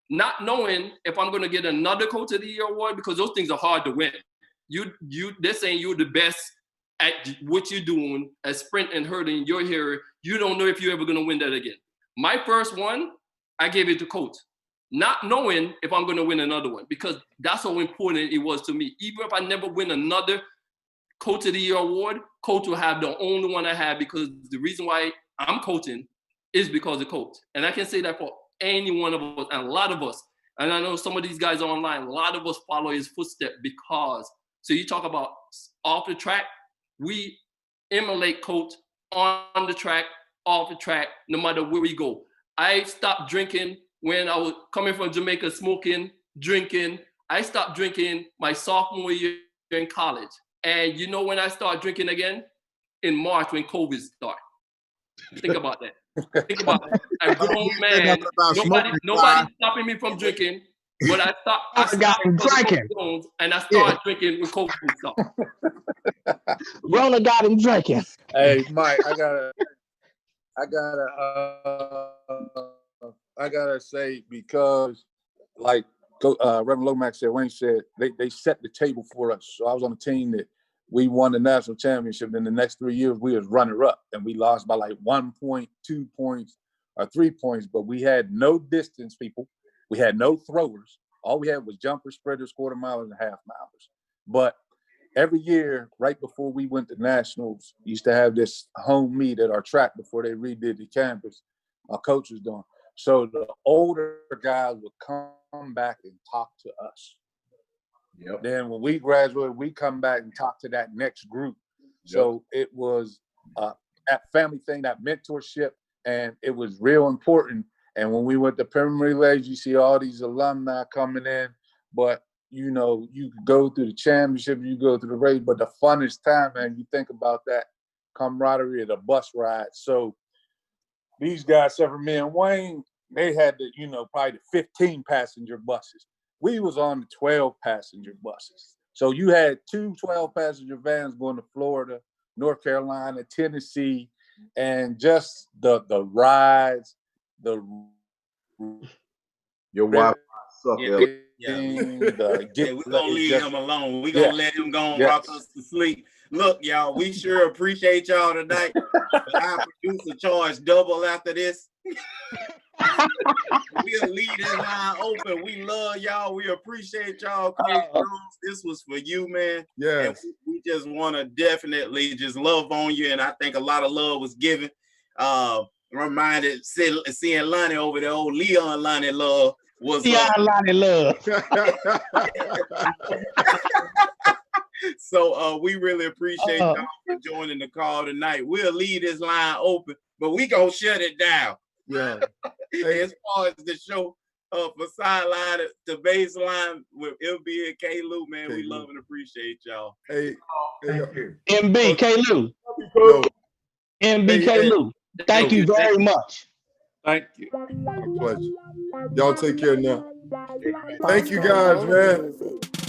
Not knowing if I'm gonna get another coach of the year award, because those things are hard to win. They're saying you're the best at what you're doing, at sprint and hurdling, you're here. You don't know if you're ever gonna win that again. My first one, I gave it to coach, not knowing if I'm gonna win another one, because that's how important it was to me. Even if I never win another coach of the year award, coach will have the only one I have, because the reason why I'm coaching is because of coach. And I can say that for any one of us, and a lot of us, and I know some of these guys are online, a lot of us follow his footsteps because, so you talk about off the track, we emulate coach on the track, off the track, no matter where we go. I stopped drinking when I was coming from Jamaica, smoking, drinking. I stopped drinking my sophomore year in college. And you know when I started drinking again? In March when COVID started. Think about that. Think about it. A grown man, nobody stopping me from drinking, but I stopped drinking. And I started drinking when COVID started. Rona got him drinking. Hey, Mike, I gotta say, because like Reverend Lomax said, Wayne said, they set the table for us. So I was on a team that we won the national championship. In the next 3 years, we was runner up, and we lost by like 1 point, 2 points, or 3 points. But we had no distance people. We had no throwers. All we had was jumpers, sprinters, quarter milers, and half milers. But every year, right before we went to nationals, we used to have this home meet at our track before they redid the campus. Our coach was doing. So the older guys would come back and talk to us. Yep. Then when we graduated, we come back and talk to that next group. Yep. So it was that family thing, that mentorship, and it was real important. And when we went to Premier Relays, you see all these alumni coming in, but you know, you could go through the championship, you go through the race, but the funnest time, man, you think about that camaraderie of the bus ride. So these guys, except for me and Wayne, they had the, you know, probably the 15 passenger buses. We was on the 12 passenger buses. So you had 2 12 passenger vans going to Florida, North Carolina, Tennessee, and just the rides, your wife suck. We're gonna leave him alone. We're gonna let him go and rock us to sleep. Look, y'all, we sure appreciate y'all tonight. Our producer charged double after this. We'll leave this line open. We love y'all. We appreciate y'all. Coach Jones, this was for you, man. Yeah. We just want to definitely just love on you, and I think a lot of love was given. Reminded seeing Lonnie over there, old Leon Lonnie Love was Lonnie Love. So we really appreciate y'all for joining the call tonight. We'll leave this line open, but we gonna shut it down. Yeah. As far as the show for sideline to baseline with LB and K. Lou, man, we love and appreciate y'all. Hey, thank you. MB K. Lou. MB K. Lou. Thank you very much. Thank you. My pleasure. Y'all take care now. Thank you guys, man.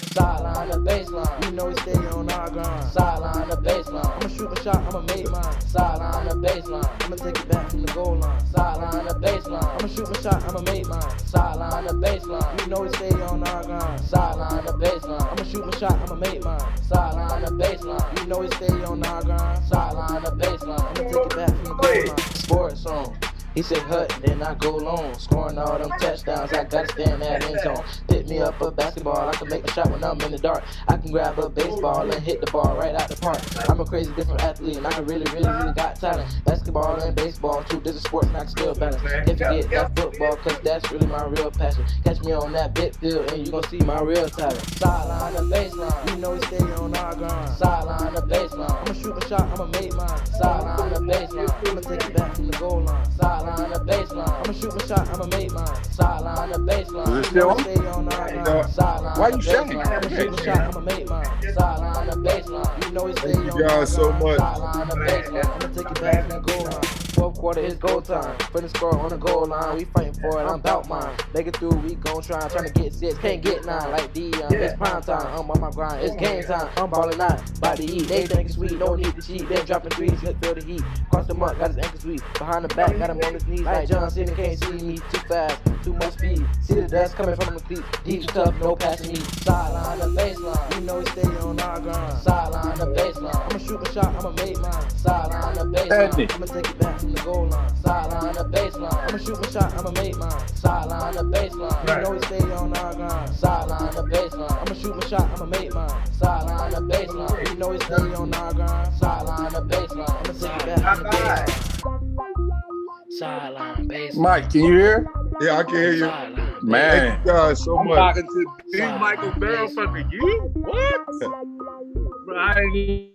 Sideline the baseline, you know we stay on our grind. Sideline the baseline, I'ma shoot my shot, I'ma make mine. Sideline the baseline, I'ma take it back from the goal line. Sideline the baseline, I'ma shoot my shot, I'ma make mine. Sideline the baseline, you know we stay on our grind. Sideline the baseline, I'ma shoot my shot, I'ma make mine. Sideline the baseline, you know we stay on our grind. Sideline the baseline, I'ma take it back from the goal line. Sports song. He said hut, then I go long. Scoring all them touchdowns, I gotta stand that end zone. Pick me up a basketball, I can make a shot when I'm in the dark. I can grab a baseball and hit the ball right out the park. I'm a crazy different athlete and I can really got talent. Basketball and baseball, two different sports and I can still balance. Can't forget that football, cause that's really my real passion. Catch me on that big field and you gon' see my real talent. Sideline the baseline, you know we stay on our grind. Sideline the baseline, I'ma shoot my shot, I'ma make mine. Sideline the baseline, I'ma take it back from the goal line. Sideline the baseline, I'ma shoot my shot, I'ma make mine. Sideline the baseline, you know we stay on our grind. Sideline Why you shouting? I'ma shoot my shot, I'ma make mine. Sideline the baseline, you know we stay on our grind. Thank you guys so much. Sideline the baseline, I'ma take it back from the goal line. fourth quarter, it's goal time. Finna score on the goal line, we fighting for it, I'm bout mine. Make it through, we gon' trying to get 6, can't get 9. Like Dion, it's prime time, I'm on my grind, it's game time. I'm ballin' out, about to eat, they think it's sweet, no need to cheat. They dropping threes, hit feel the heat. Cross him up, got his ankles weak. Behind the back, got him on his knees like John Cena, can't see me. Too fast, too much speed. See the dust coming from the cleats. Deep tough, no passing me. Sideline, the baseline, you know we stay on our grind. Sideline, the baseline, I'ma shoot my shot, I'ma make mine. Sideline, the baseline, I'ma take it back from the goal line. Sideline, the baseline, I'ma shoot my shot, I'ma make mine. Sideline, the baseline, you know we stay on our grind. Sideline, the baseline, I'ma shoot my shot, I'ma make mine. Sideline, the baseline, you know we stay on our grind. Sideline, the baseline, I'ma take it back from the goal line. Sideline, baseline. Mike, can you hear? Yeah, I can hear you. Man, thank you guys so I'm much. talking to D. Michael Barrow from the Yeet. What? Bro, I ain't